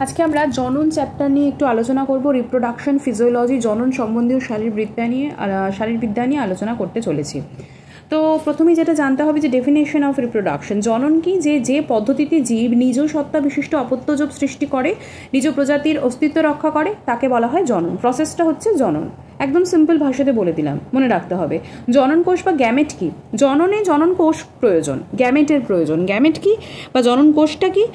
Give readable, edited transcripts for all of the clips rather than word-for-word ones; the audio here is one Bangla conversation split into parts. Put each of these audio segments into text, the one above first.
আজকে আমরা জনন চ্যাপ্টার নিয়ে একটু আলোচনা করব। রিপ্রোডাকশন ফিজিওলজি জনন সম্বন্ধীয় শারীরবিদ্যা নিয়ে আলোচনা করতে চলেছি। তো প্রথমেই যেটা জানতে হবে যে ডেফিনেশন অফ রিপ্রোডাকশন। জনন কি? যে পদ্ধতিতে জীব নিজ সত্তা বিশিষ্ট অপত্যজব সৃষ্টি করে, নিজ প্রজাতির অস্তিত্ব রক্ষা করে, তাকে বলা হয় জনন। প্রসেসটা হচ্ছে জনন। একদম সিম্পল ভাষাতে বলে দিলাম, মনে রাখতে হবে। জনন কোষ বা গ্যামেট কি? জননে জনন কোষ প্রয়োজন, গ্যামেটের প্রয়োজন। গ্যামেট কি বা জনন কোষটা কি?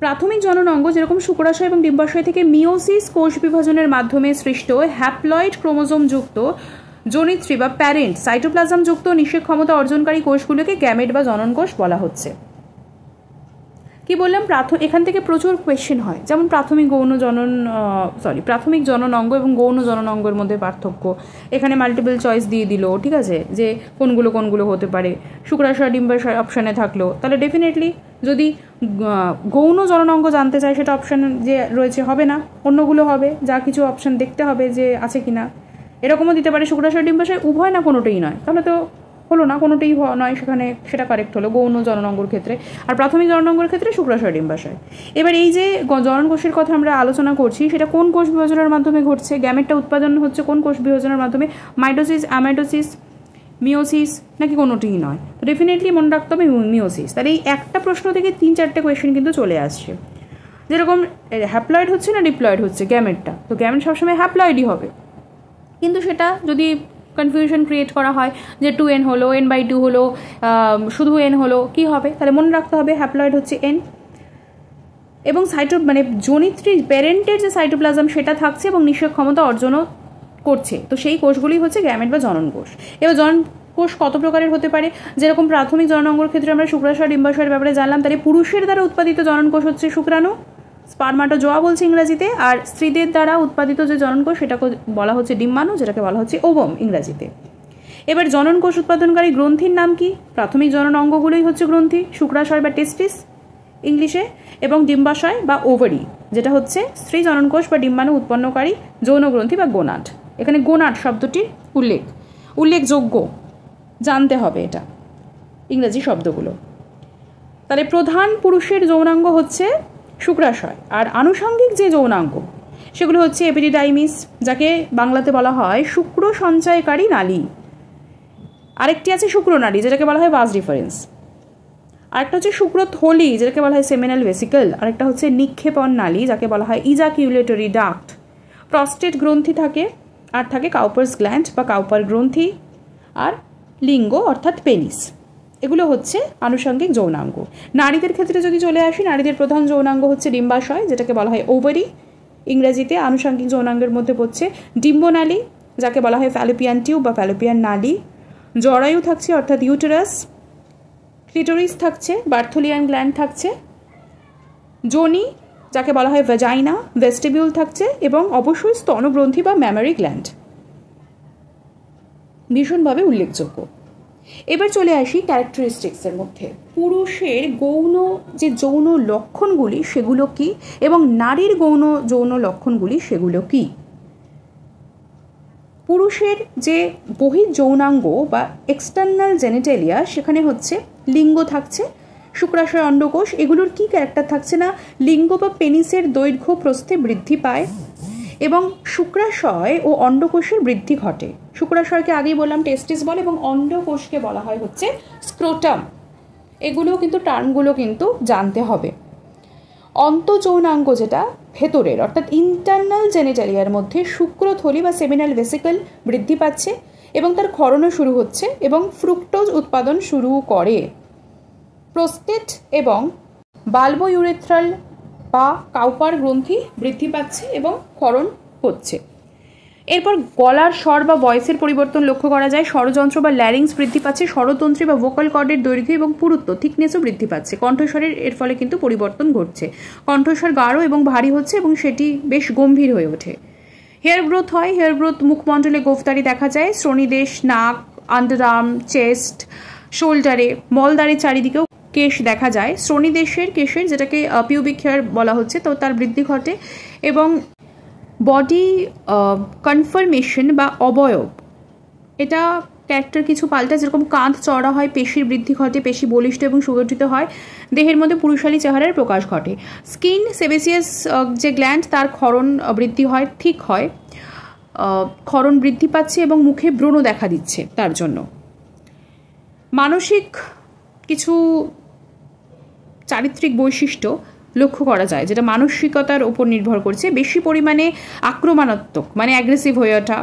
প্রাথমিক জনন অঙ্গ যেরকম শুক্রাশয় এবং ডিম্বাশয় থেকে মিওসিস কোষ বিভাজনের মাধ্যমে সৃষ্ট হ্যাপ্লয়েড ক্রোমোজোম যুক্ত জনিত্রী বা প্যারেন্ট সাইটোপ্লাজম যুক্ত নিষেক ক্ষমতা অর্জনকারী কোষগুলোকে গ্যামেট বা জনন কোষ বলা হচ্ছে। কি বললাম? এখান থেকে প্রচুর কোয়েশ্চেন হয়, যেমন প্রাথমিক জনন অঙ্গ এবং গৌণ জনন অঙ্গের মধ্যে পার্থক্য। এখানে মাল্টিপল চয়েস দিয়ে দিল, ঠিক আছে, যে কোনগুলো হতে পারে। শুক্রাশয় ডিম্বাশয় অপশানে থাকলো, তাহলে ডেফিনেটলি যদি গৌণ জনন অঙ্গ জানতে চাই সেটা অপশান যে রয়েছে হবে না, অন্যগুলো হবে। যা কিছু অপশান দেখতে হবে যে আছে কিনা। এরকমও দিতে পারে শুক্রাশয় ডিম্বাশয় উভয় না কোনোটাই নয়, তাহলে তো হলো না, কোনোটাই নয়, সেটা কারেক্ট হলো গৌণ জননাঙ্গর ক্ষেত্রে। আর প্রাথমিক জননাঙ্গের ক্ষেত্রে শুক্রাশয় ডিম্বাশয়। এবার এই যে জনন কোষের কথা আমরা আলোচনা করছি, সেটা কোন কোষ বিভাজনের মাধ্যমে ঘটছে? গ্যামেটটা উৎপাদন হচ্ছে কোন কোষ বিভাজনের মাধ্যমে? মাইটোসিস, অ্যামাইটোসিস, মিওসিস, নাকি কোনোটিই নয়? তো ডেফিনেটলি মনে রাখতে হবে মিওসিস। তাহলে এই একটা প্রশ্ন থেকে 3-4টে কোয়েশ্চেন কিন্তু চলে আসছে। যেরকম হ্যাপ্লয়েড হচ্ছে না ডিপ্লয়েড হচ্ছে গ্যামেটটা, তো গ্যামেট সবসময় হ্যাপ্লয়েডই হবে। কিন্তু সেটা যদি কনফিউশন ক্রিয়েট করা হয় যে 2n হলো, n/2 হলো, শুধু n হলো, কি হবে? তাহলে মনে রাখতে হবে হ্যাপ্লয়েড হচ্ছে n। এবং জনিত্রী প্যারেন্টের যে সাইটোপ্লাজম সেটা থাকছে এবং নিষেক ক্ষমতা অর্জনও করছে, তো সেই কোষগুলি হচ্ছে গ্যামেট বা জনন কোষ। এবার জনন কোষ কত প্রকারের হতে পারে? যেরকম প্রাথমিক জননাঙ্গের ক্ষেত্রে আমরা শুক্রাশয় ডিম্বাশয়ের ব্যাপারে জানলাম, তাহলে পুরুষের দ্বারা উৎপাদিত জনন কোষ হচ্ছে শুক্রাণু, স্পার্মাটোজোয়া বলছে ইংরেজিতে। আর স্ত্রীদের দ্বারা উৎপাদিত যে জনন কোষ সেটাকে বলা হচ্ছে ডিম্বাণু, যেটাকে বলা হচ্ছে ওভম ইংরেজিতে। এবার জনন কোষ উৎপাদনকারী গ্রন্থির নাম কি? প্রাথমিক জনন অঙ্গগুলোই হচ্ছে গ্রন্থি, শুক্রাশয় বা টেস্টিস ইংলিশে, এবং ডিম্বাশয় বা ওভারি, যেটা হচ্ছে স্ত্রী জনন কোষ বা ডিম্বাণু উৎপন্নকারী যৌন গ্রন্থি বা গোনাড। এখানে গোনাড শব্দটির উল্লেখযোগ্য জানতে হবে এটা ইংরেজি শব্দগুলো। তাহলে প্রধান পুরুষের যৌনাঙ্গ হচ্ছে শুক্রাশয়, আর আনুষঙ্গিক যে যৌনাঙ্গ সেগুলো হচ্ছে এপিডিডাইমিস, যাকে বাংলাতে বলা হয় শুক্র সঞ্চয়কারী নালী। আরেকটি আছে শুক্রনালী, যেটাকে বলা হয় ভাস ডিফারেন্স। আরেকটা হচ্ছে শুক্রথলি, যেটাকে বলা হয় সেমিনাল ভেসিকল। আরেকটা হচ্ছে নিক্ষেপণ নালী, যাকে বলা হয় ইজাকিউলেটরি ডাক্ট। প্রস্টেট গ্রন্থি থাকে, আর থাকে কাউপার্স গ্ল্যান্ড বা কাউপার গ্রন্থি, আর লিঙ্গ অর্থাৎ পেনিস। এগুলো হচ্ছে আনুষঙ্গিক যৌনাঙ্গ। নারীদের ক্ষেত্রে যদি চলে আসি, নারীদের প্রধান যৌনাঙ্গ হচ্ছে ডিম্বাশয়, যেটাকে বলা হয় ওভারি ইংরেজিতে। আনুষঙ্গিক যৌনাঙ্গের মধ্যে পড়ছে ডিম্বনালী, যাকে বলা হয় ফ্যালোপিয়ান টিউব বা ফ্যালোপিয়ান নালী। জরায়ু থাকছে অর্থাৎ ইউটেরাস। ক্লিটোরিস থাকছে, বার্থোলিয়ান গ্ল্যান্ড থাকছে। যোনি, যাকে বলা হয় ভ্যাজাইনা, ভেস্টিবিউল থাকছে, এবং অবশ্যই স্তনগ্রন্থি বা ম্যামারি গ্ল্যান্ড ভীষণভাবে উল্লেখযোগ্য। এবার চলে আসি ক্যারেক্টারিস্টিক্সের মধ্যে। পুরুষের গৌণ যে যৌন লক্ষণগুলি সেগুলো কি, এবং নারীর গৌণ যৌন লক্ষণগুলি সেগুলো কি? পুরুষের যে বহিঃ যৌনাঙ্গ বা এক্সটার্নাল জেনিটেলিয়া, সেখানে হচ্ছে লিঙ্গ থাকছে, শুক্রাশয় অন্ডকোষ। এগুলোর কি ক্যারেক্টার থাকছে না? লিঙ্গ বা পেনিসের দৈর্ঘ্য প্রস্থে বৃদ্ধি পায় এবং শুক্রাশয় ও অন্ডকোষের বৃদ্ধি ঘটে। শুক্রাশয়কে আগেই বললাম টেস্টিস বলে, এবং অন্ডকোষকে বলা হয় হচ্ছে স্ক্রোটাম। এগুলো কিন্তু টার্মগুলো কিন্তু জানতে হবে। অন্তঃযৌনাঙ্গ যেটা ভেতরের অর্থাৎ ইন্টারনাল জেনিটালিয়ার মধ্যে শুক্রথলি বা সেমিনাল ভেসিকল বৃদ্ধি পাচ্ছে এবং তার ক্ষরণও শুরু হচ্ছে এবং ফ্রুক্টোজ উৎপাদন শুরু করে। প্রোস্টেট এবং বাল্বোইউরেথ্রাল বা কাউপার গ্রন্থি বৃদ্ধি পাচ্ছে এবং ক্ষরণ হচ্ছে। এরপর গলার স্বর বা ভয়েসের পরিবর্তন লক্ষ্য করা যায়। স্বরযন্ত্র বা ল্যারিংস বৃদ্ধি পাচ্ছে, স্বরতন্ত্রী বা ভোকাল কর্ডের দৈর্ঘ্য এবং পুরুত্ব থিকনেসও বৃদ্ধি পাচ্ছে। কণ্ঠস্বরের এর ফলে কিন্তু পরিবর্তন ঘটছে, কণ্ঠস্বর গাঢ় এবং ভারী হচ্ছে এবং সেটি বেশ গম্ভীর হয়ে ওঠে। হেয়ার গ্রোথ হয়, হেয়ার গ্রোথ মুখমণ্ডলে গোফদারি দেখা যায়। শ্রোণীদেশ, নাক, আন্ডারআর্ম, চেস্ট, শোল্ডারে, মলদ্বারের চারিদিকেও কেশ দেখা যায়। শ্রোণীদেশের কেশের, যেটাকে পিউবিক হেয়ার বলা হচ্ছে, তো তার বৃদ্ধি ঘটে। এবং বডি কনফার্মেশন বা অবয়ব, এটা ক্যারেক্টার কিছু পাল্টা, যেরকম কাঁধ চওড়া হয়, পেশির বৃদ্ধি ঘটে, পেশি বলিষ্ঠ এবং সুগঠিত হয়, দেহের মধ্যে পুরুষালী চেহারার প্রকাশ ঘটে। স্কিন সেবেসিয়াস যে গ্ল্যান্ড তার ক্ষরণ বৃদ্ধি হয়, ঠিক হয়, ক্ষরণ বৃদ্ধি পাচ্ছে এবং মুখে ব্রণ দেখা দিচ্ছে তার জন্য। মানসিক কিছু চারিত্রিক বৈশিষ্ট্য লক্ষ্য করা যায় যেটা মানসিকতার উপর নির্ভর করছে। বেশি পরিমাণে আক্রমণাত্মক মানে অ্যাগ্রেসিভ হয়ে ওঠা,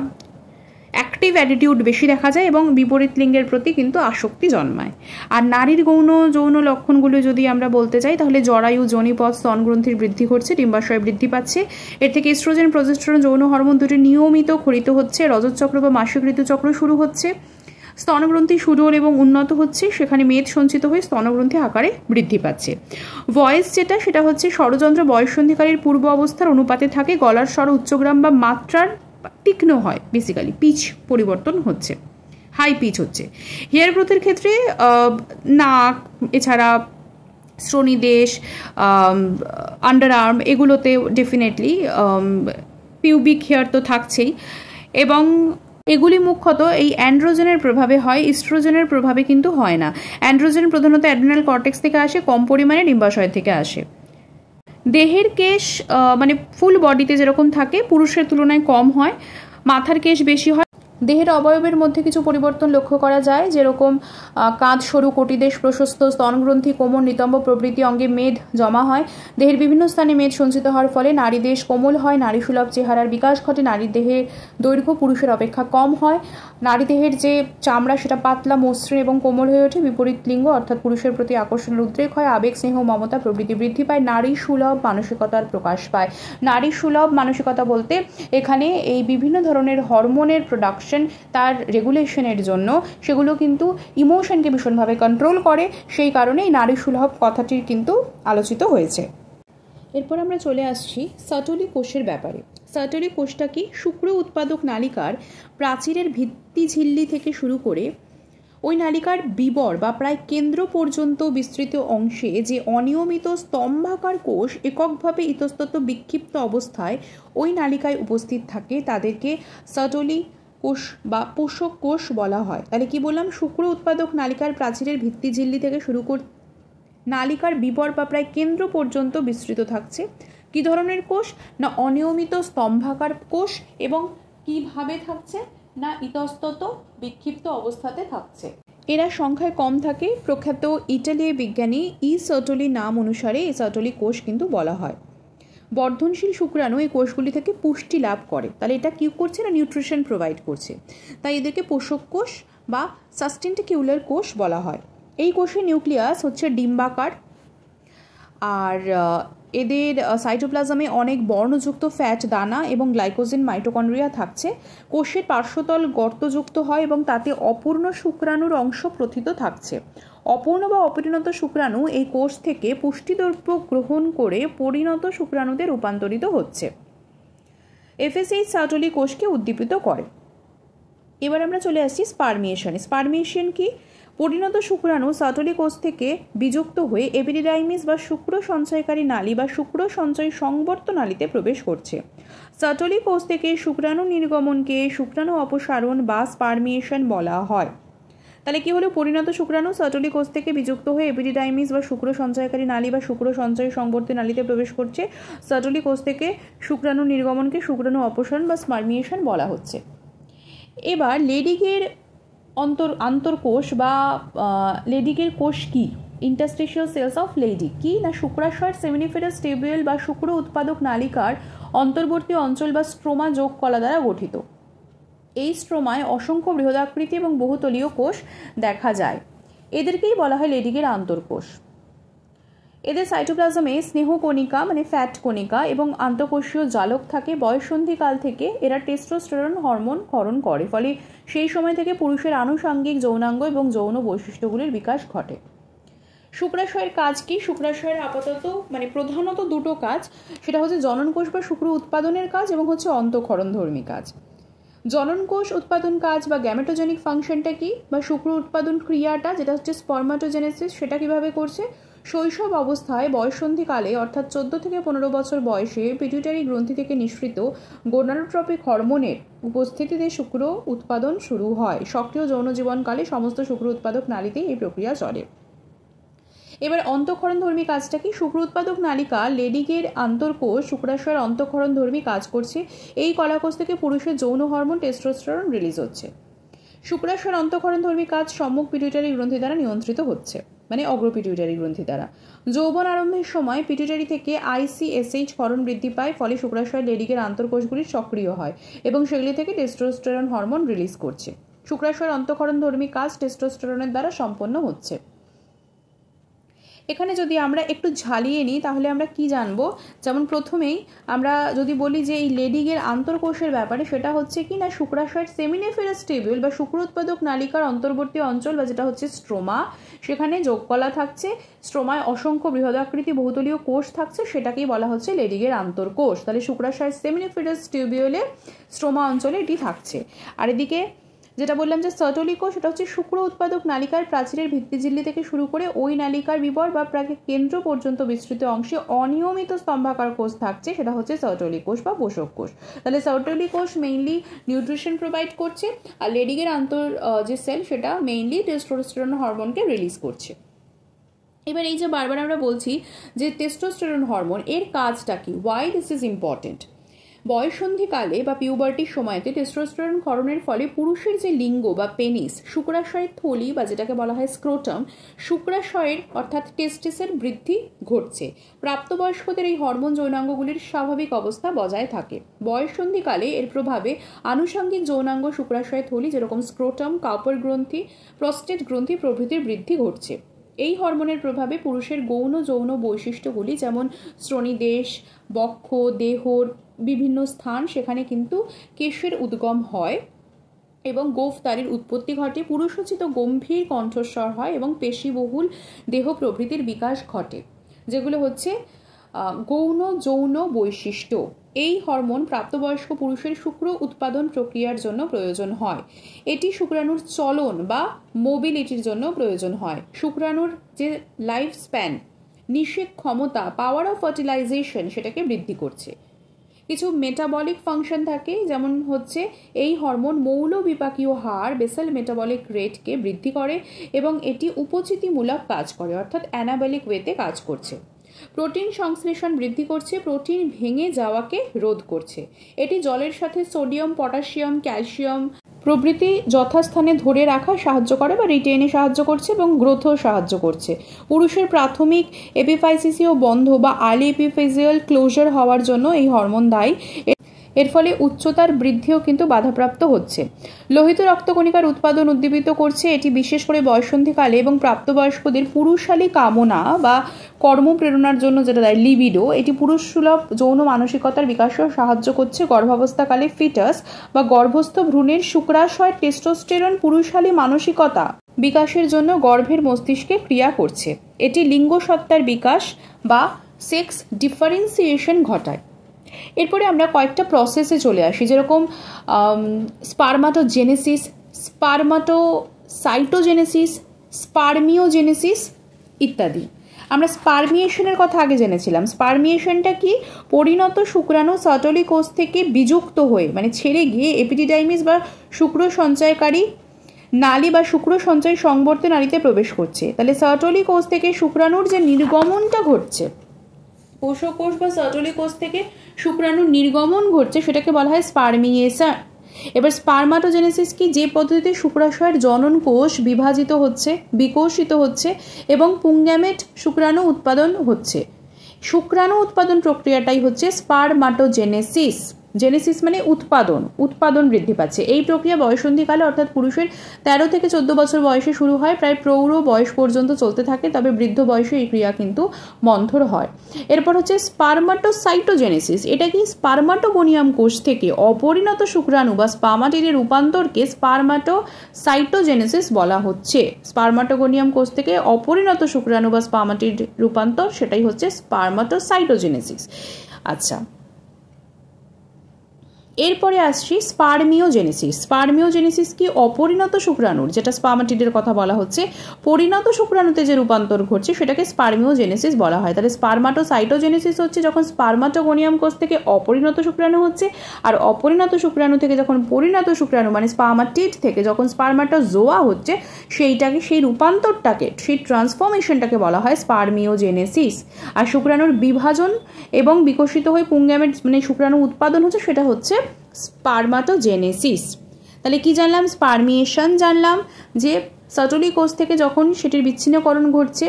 অ্যাক্টিভ অ্যাটিটিউড বেশি দেখা যায় এবং বিপরীত লিঙ্গের প্রতি কিন্তু আসক্তি জন্মায়। আর নারীর যৌন লক্ষণগুলো যদি আমরা বলতে চাই তাহলে জরায়ু, যোনিপথ, স্তনগ্রন্থির বৃদ্ধি ঘটছে, ডিম্বাশয় বৃদ্ধি পাচ্ছে, এর থেকে এস্ট্রোজেন, প্রজেস্টেরন যৌন হরমোন দুটি নিয়মিত ক্ষরিত হচ্ছে, রজতচক্র বা মাসিক ঋতুচক্র শুরু হচ্ছে, স্তনগ্রন্থি সুডোল এবং উন্নত হচ্ছে, সেখানে মেদ সঞ্চিত হয়ে স্তনগ্রন্থি আকারে বৃদ্ধি পাচ্ছে। ভয়েস সেটা হচ্ছে ষড়যন্ত্র বয়ঃসন্ধিকারীর পূর্ব অবস্থার অনুপাতে থাকে, গলার স্বর উচ্চগ্রাম বা মাত্রার তীক্ষ্ণ হয়, বেসিক্যালি পিচ পরিবর্তন হচ্ছে, হাই পিচ হচ্ছে। হেয়ার গ্রোথের ক্ষেত্রে নাক, এছাড়া শ্রোণীদেশ, আন্ডার আর্ম, এগুলোতে ডেফিনেটলি পিউবিক হেয়ার তো থাকছেই, এবং এগুলি মুখ্যত এই অ্যান্ড্রোজেনের প্রভাবে হয়, ইস্ট্রোজেনের প্রভাবে কিন্তু হয় না। অ্যান্ড্রোজেন প্রধানত অ্যাড্রিনাল কর্টেক্স থেকে আসে, কম পরিমাণে ডিম্বাশয় থেকে আসে। দেহের কেশ মানে ফুল বডিতে যেরকম থাকে পুরুষের তুলনায় কম হয়, মাথার কেশ বেশি হয়। দেহের অবয়বের মধ্যে কিছু পরিবর্তন লক্ষ্য করা যায়, যেরকম কাঁধ সরু, কটিদেশ প্রশস্ত, স্তনগ্রন্থি, কোমর, নিতম্ব প্রভৃতি অঙ্গে মেদ জমা হয়। দেহের বিভিন্ন স্থানে মেদ সঞ্চিত হওয়ার ফলে নারী দেশ কোমল হয়, নারী সুলভ চেহারার বিকাশ ঘটে, নারীর দেহের দৈর্ঘ্য পুরুষের অপেক্ষা কম হয়, নারী দেহের যে চামড়া সেটা পাতলা, মসৃণ এবং কোমল হয়ে ওঠে, বিপরীত লিঙ্গ অর্থাৎ পুরুষের প্রতি আকর্ষণের উদ্রেক হয়, আবেগ, স্নেহ, মমতা প্রভৃতি বৃদ্ধি পায়, নারী সুলভ মানসিকতার প্রকাশ পায়। নারী সুলভ মানসিকতা বলতে এখানে এই বিভিন্ন ধরনের হরমোনের প্রোডাকশন, তার রেগুলেশনের জন্য সেগুলো কিন্তু ইমোশনকে ভীষণভাবে কন্ট্রোল করে, সেই কারণেই নারী সুলভ কথাটির কিন্তু আলোচিত হয়েছে। এরপর আমরা চলে আসছি সার্টোলি কোষের ব্যাপারে। সার্টোলি কোষটা কি? শুক্র উৎপাদক নালিকার প্রাচীরের ভিত্তি ঝিল্লি থেকে শুরু করে ওই নালিকার বিবর বা প্রায় কেন্দ্র পর্যন্ত বিস্তৃত অংশে যে অনিয়মিত স্তম্ভাকার কোষ এককভাবে ইতস্তত বিক্ষিপ্ত অবস্থায় ওই নালিকায় উপস্থিত থাকে তাদেরকে সার্টোলি কোষ বা পোষক কোষ বলা হয়। তাহলে কি বললাম? শুক্র উৎপাদক নালিকার প্রাচীরের ভিত্তি ঝিল্লি থেকে শুরু করে নালিকার বিবর বা প্রায় কেন্দ্র পর্যন্ত বিস্তৃত থাকছে কি ধরনের কোষ? না অনিয়মিত স্তম্ভাকার কোষ, এবং কিভাবে থাকছে? না ইতস্তত বিক্ষিপ্ত অবস্থাতে থাকছে। এরা সংখ্যায় কম থাকে। প্রখ্যাত ইটালীয় বিজ্ঞানী সার্টোলি নাম অনুসারে এই সার্টোলি কোষ কিন্তু বলা হয়। বর্ধনশীল শুক্রাণু এই কোষগুলি থেকে পুষ্টি লাভ করে, তাহলে এটা কি করছে? না নিউট্রিশন প্রোভাইড করছে, তাই এদেরকে পোষক কোষ বা সাস্টেন্টিকিউলার কোষ বলা হয়। এই কোষের নিউক্লিয়াস হচ্ছে ডিম্বাকার, আর এদের সাইটোপ্লাজমে অনেক বর্ণযুক্ত ফ্যাট দানা এবং গ্লাইকোজেন মাইটোকন্ড্রিয়া থাকছে। কোষের পার্শ্বতল গর্তযুক্ত হয় এবং তাতে অপূর্ণ শুক্রাণুর অংশ প্রথিত থাকছে। অপূর্ণ বা অপরিণত শুক্রাণু এই কোষ থেকে পুষ্টিদ্রব্য গ্রহণ করে পরিণত শুক্রাণুতে রূপান্তরিত হচ্ছে। এফএসএইচ সার্টোলি কোষকে উদ্দীপিত করে। এবার আমরা চলে আসছি স্পার্মিয়েশনে। স্পার্মিয়েশন কি? পরিণত শুক্রাণু সার্টোলি কোষ থেকে বিযুক্ত হয়ে এপিডিডাইমিস বা শুক্র সঞ্চয়কারী নালী বা শুক্র সঞ্চয় সংবর্ত নালীতে প্রবেশ করছে। সার্টোলি কোষ থেকে শুক্রাণু নির্গমনকে শুক্রাণু অপসারণ বা স্পার্মিয়েশন বলা হয়। তাহলে কি হলো? পরিণত শুক্রাণু সার্টোলি কোষ থেকে বিযুক্ত হয়ে এপিডিডাইমিস বা শুক্র সঞ্চয়কারী নালী বা শুক্র সঞ্চয় সংবর্তী নালীতে প্রবেশ করছে। সার্টোলি কোষ থেকে শুক্রাণু নির্গমনকে শুক্রাণু অপসারণ বা স্পার্মিয়েশন বলা হচ্ছে। এবার লেডিকের আন্তর্কোষ বা লেডিকের কোষ কি? ইন্টারস্টিশিয়াল সেলস অফ লেডি কি? না শুক্রাশয়ের সেমিনিফেরাস টিবিউল বা শুক্র উৎপাদক নালিকার অন্তর্বর্তী অঞ্চল বা স্ট্রোমা যোগ কলা দ্বারা গঠিত। এই স্ট্রোমায় অসংখ্য বৃহদাকৃতি এবং বহুতলীয় কোষ দেখা যায়। এদেরকেই বলা হয় লেডিকের আন্তর্কোষ। এদের সাইটোপ্লাজমে স্নেহকণিকা মানে ফ্যাট কণিকা এবং আন্তঃকোষীয় জালক থাকে। বয়ঃসন্ধিকাল থেকে এরা টেস্টোস্টেরন হরমোন ক্ষরণ করে, ফলে সেই সময় থেকে পুরুষের আনুষঙ্গিক যৌনাঙ্গ এবং যৌন বৈশিষ্ট্যগুলির বিকাশ ঘটে। শুক্রাশয়ের কাজ কি? শুক্রাশয়ের আপাতত মানে প্রধানত দুটো কাজ, সেটা হচ্ছে জননকোষ বা শুক্র উৎপাদনের কাজ এবং হচ্ছে অন্তঃক্ষরণধর্মী কাজ। জননকোষ উৎপাদন কাজ বা গ্যামেটোজেনিক ফাংশনটা কি? বা শুক্র উৎপাদন ক্রিয়াটা যেটা হচ্ছে স্পার্মাটোজেনেসিস, সেটা কিভাবে করছে? শৈশব অবস্থায় বয়ঃসন্ধিকালে অর্থাৎ 14 থেকে 15 বছর বয়সে পিটুইটারি গ্রন্থি থেকে নিঃসৃত গোনাডোট্রপিক হরমোনের উপস্থিতিতে শুক্র উৎপাদন শুরু হয়। সক্রিয় যৌন জীবনকালে সমস্ত শুক্র উৎপাদক নালীতেই এই প্রক্রিয়া চলে। এবার অন্তঃক্ষরণধর্মী কাজটা কি? শুক্র উৎপাদক নালিকা লেডিগের আন্তঃকোষ শুক্রাশয়ের অন্তঃক্ষরণধর্মী কাজ করছে। এই কলাকোষ থেকে পুরুষের যৌন হরমোন টেস্টোস্টেরন রিলিজ হচ্ছে। শুক্রাশয়ের অন্তঃক্ষরণধর্মী কাজ সম্মুখ পিটুইটারি গ্রন্থি দ্বারা নিয়ন্ত্রিত হচ্ছে, মানে অগ্রপিটুইটারি গ্রন্থি দ্বারা। যৌবন আরম্ভের সময় পিটুইটারি থেকে ICSH ক্ষরণ বৃদ্ধি পায়, ফলে শুক্রাশয় লেডিগের আন্তঃকোষগুলি সক্রিয় হয় এবং সেগুলি থেকে টেস্টোস্টেরন হরমোন রিলিজ করছে। শুক্রাশয়ের অন্তঃক্ষরণধর্মী কাজ টেস্টোস্টেরনের দ্বারা সম্পন্ন হচ্ছে। এখানে যদি আমরা একটু ঝালিয়ে নিই তাহলে আমরা কি জানবো, যেমন প্রথমেই আমরা যদি বলি যে এই লেডিগের আন্তঃকোষের ব্যাপারে, সেটা হচ্ছে কি না শুক্রাশয়ের সেমিনিফেরাস টিবিউল বা শুক্র উৎপাদক নালিকার অন্তর্বর্তী অঞ্চল বা যেটা হচ্ছে স্ট্রোমা, সেখানে যোগকলা থাকছে। স্ট্রোমায় অসংখ্য বৃহদাকৃতি বহুতলীয় কোষ থাকছে, সেটাকেই বলা হচ্ছে লেডিগের আন্তঃকোষ। তাহলে শুক্রাশয়ের সেমিনিফেরাস টিবিউলে স্ট্রোমা অঞ্চলে এটি থাকছে। আর এদিকে যেটা বললাম যে সার্টোলি কোষ, সেটা হচ্ছে শুক্র উৎপাদক নালিকার প্রাচীরের ভিত্তিঝিল্লি থেকে শুরু করে ওই নালিকার বিবর বা প্রায় কেন্দ্র পর্যন্ত বিস্তৃত অংশে অনিয়মিত স্তম্ভাকার কোষ থাকছে, সেটা হচ্ছে সার্টোলি কোষ বা পোষক কোষ। তাহলে সার্টোলি কোষ মেইনলি নিউট্রিশন প্রোভাইড করছে, আর লেডিগের যে সেল সেটা মেইনলি টেস্টোস্টেরন হরমোনকে রিলিজ করছে। এবার এই যে বারবার আমরা বলছি যে টেস্টোস্টেরন হরমোন এর কাজটা কি, ওয়াই দিস ইজ ইম্পর্টেন্ট। বয়ঃসন্ধিকালে বা পিউবার্টির সময়তে টেস্টোস্টেরন ক্ষরণের ফলে পুরুষের যে লিঙ্গ বা পেনিস, শুক্রাশয়ের থলি বা যেটাকে বলা হয় স্ক্রোটাম, শুক্রাশয়ের অর্থাৎ টেস্টিসের বৃদ্ধি ঘটছে। প্রাপ্তবয়স্কদের এই হরমোন যৌনাঙ্গগুলির স্বাভাবিক অবস্থা বজায় থাকে। বয়ঃসন্ধিকালে এর প্রভাবে আনুষঙ্গিক যৌনাঙ্গ শুক্রাশয়ের থলি যেরকম স্ক্রোটাম, কাউপার গ্রন্থি, প্রস্টেট গ্রন্থি প্রভৃতির বৃদ্ধি ঘটছে। এই হরমোনের প্রভাবে পুরুষের গৌণ যৌন বৈশিষ্ট্যগুলি যেমন শ্রোণীদেশ, বক্ষ, দেহর বিভিন্ন স্থান, সেখানে কিন্তু কেশের উদ্গম হয় এবং গোঁফদাড়ির উৎপত্তি ঘটে। পুরুষোচিত গম্ভীর কণ্ঠস্বর হয় এবং পেশিবহুল দেহ প্রভৃতির বিকাশ ঘটে, যেগুলো হচ্ছে গৌণ যৌন বৈশিষ্ট্য। এই হরমোন প্রাপ্তবয়স্ক পুরুষের শুক্র উৎপাদন প্রক্রিয়ার জন্য প্রয়োজন হয়। এটি শুক্রাণুর চলন বা মোবিলিটির জন্য প্রয়োজন হয়। শুক্রাণুর যে লাইফ স্প্যান, নিষেক ক্ষমতা, পাওয়ার অফ ফার্টিলাইজেশন, সেটাকে বৃদ্ধি করছে। কিছু মেটাবলিক ফাংশন থাকে, যেমন হচ্ছে এই হরমোন মৌল বিপাকীয় হার বেসাল মেটাবলিক রেটকে বৃদ্ধি করে এবং এটি উপচিতিমূলক কাজ করে, অর্থাৎ অ্যানাবলিক ওয়েতে কাজ করছে। প্রোটিন সংশ্লেষণ বৃদ্ধি করছে, প্রোটিন ভেঙে যাওয়াকে রোধ করছে। এটি জলের সাথে সোডিয়াম, পটাশিয়াম, ক্যালসিয়াম প্রভৃতি যথাস্থানে ধরে রাখা সাহায্য করে বা রিটেনে সাহায্য করছে এবং গ্রোথও সাহায্য করছে। পুরুষের প্রাথমিক এপিফাইসিসীয় বন্ধ বা আর্লি এপিফেজিয়াল ক্লোজার হওয়ার জন্য এই হরমোন দায়ী। এর ফলে উচ্চতার বৃদ্ধিও কিন্তু বাধাপ্রাপ্ত হচ্ছে। লোহিত রক্তকণিকার উৎপাদন উদ্দীপিত করছে। এটি বিশেষ করে বয়ঃসন্ধিকালে এবং প্রাপ্তবয়স্কদের পুরুষালী কামনা বা কর্মপ্রেরণার জন্য যেটা দেয় লিবিডো, এটি পুরুষ সুলভ যৌন মানসিকতার বিকাশেও সাহায্য করছে। গর্ভাবস্থাকালে ফিটাস বা গর্ভস্থ ভ্রূণের শুক্রাশয় টেস্টোস্টেরন পুরুষালী মানসিকতা বিকাশের জন্য গর্ভের মস্তিষ্কে ক্রিয়া করছে। এটি লিঙ্গ সত্তার বিকাশ বা সেক্স ডিফারেন্সিয়েশন ঘটায়। এরপরে আমরা কয়েকটা প্রসেসে চলে আসি, যেরকম স্পারমাটোজেনেসিস, স্পারমাটোসাইটোজেনেসিস, স্পার্মিওজেনেসিস ইত্যাদি। আমরা স্পার্মিয়েশনের কথা আগে জেনেছিলাম। স্পার্মিয়েশনটা কি? পরিণত শুক্রাণু সার্টোলি কোষ থেকে বিযুক্ত হয়ে মানে ছেড়ে গিয়ে এপিডিডাইমিস বা শুক্র সঞ্চয়কারী নালী বা শুক্র সঞ্চয় সংবর্তে নালীতে প্রবেশ করছে। তাহলে সার্টোলি কোষ থেকে শুক্রাণুর যে নির্গমনটা ঘটছে, পোষক কোষ বা সার্টোলি কোষ থেকে শুক্রাণুর নির্গমন ঘটছে, সেটাকে বলা হয় স্পার্মিয়েশন। এবার স্পারমাটোজেনেসিস কি? যে পদ্ধতিতে শুক্রাশয়ের জনন কোষ বিভাজিত হচ্ছে, বিকশিত হচ্ছে এবং পুংগ্যামেট শুক্রাণু উৎপাদন হচ্ছে। শুক্রাণু উৎপাদন প্রক্রিয়াটাই হচ্ছে স্পারমাটোজেনেসিস। জেনেসিস মানে উৎপাদন বৃদ্ধি পাচ্ছে। এই প্রক্রিয়া বয়ঃসন্ধিকালে অর্থাৎ পুরুষের 13 থেকে 14 বছর বয়সে শুরু হয়, প্রায় প্রৌঢ় বয়স পর্যন্ত চলতে থাকে, তবে বৃদ্ধ বয়সে এই ক্রিয়া কিন্তু মন্থর হয়। এরপর হচ্ছে স্পারমাটোসাইটোজেনেসিস। এটা কি? স্পারমাটোগোনিয়াম কোষ থেকে অপরিণত শুক্রাণু বা স্পামাটিডের রূপান্তরকে স্পারমাটোসাইটোজেনেসিস বলা হচ্ছে। স্পারমাটোগোনিয়াম কোষ থেকে অপরিণত শুক্রাণু বা স্পামাটিড রূপান্তর, সেটাই হচ্ছে স্পারমাটোসাইটোজেনেসিস। আচ্ছা, এরপরে আসছি স্পার্মিওজেনেসিস। স্পার্মিওজেনেসিস কি অপরিণত শুক্রাণুর, যেটা স্পার্মাটিডের কথা বলা হচ্ছে, পরিণত শুক্রাণুতে যে রূপান্তর ঘটছে সেটাকে স্পার্মিওজেনেসিস বলা হয়। তাহলে স্পার্মাটোসাইটোজেনেসিস হচ্ছে যখন স্পার্মাটোগোনিয়াম কোষ থেকে অপরিণত শুক্রাণু হচ্ছে, আর অপরিণত শুক্রাণু থেকে যখন পরিণত শুক্রাণু মানে স্পার্মাটিড থেকে যখন স্পার্মাটোজোয়া হচ্ছে, সেই রূপান্তরটাকে, সেই ট্রান্সফরমেশনটাকে বলা হয় স্পার্মিওজেনেসিস। আর শুক্রাণুর বিভাজন এবং বিকশিত হয়ে পুংগ্যামেট মানে শুক্রাণু উৎপাদন হচ্ছে, সেটা হচ্ছে স্পার্মাটোজেনেসিস। তাহলে কি জানলাম? স্পার্মিয়েশন জানলাম, যে সাটলি কোষ থেকে যখন সেটির বিচ্ছিন্নকরণ ঘটছে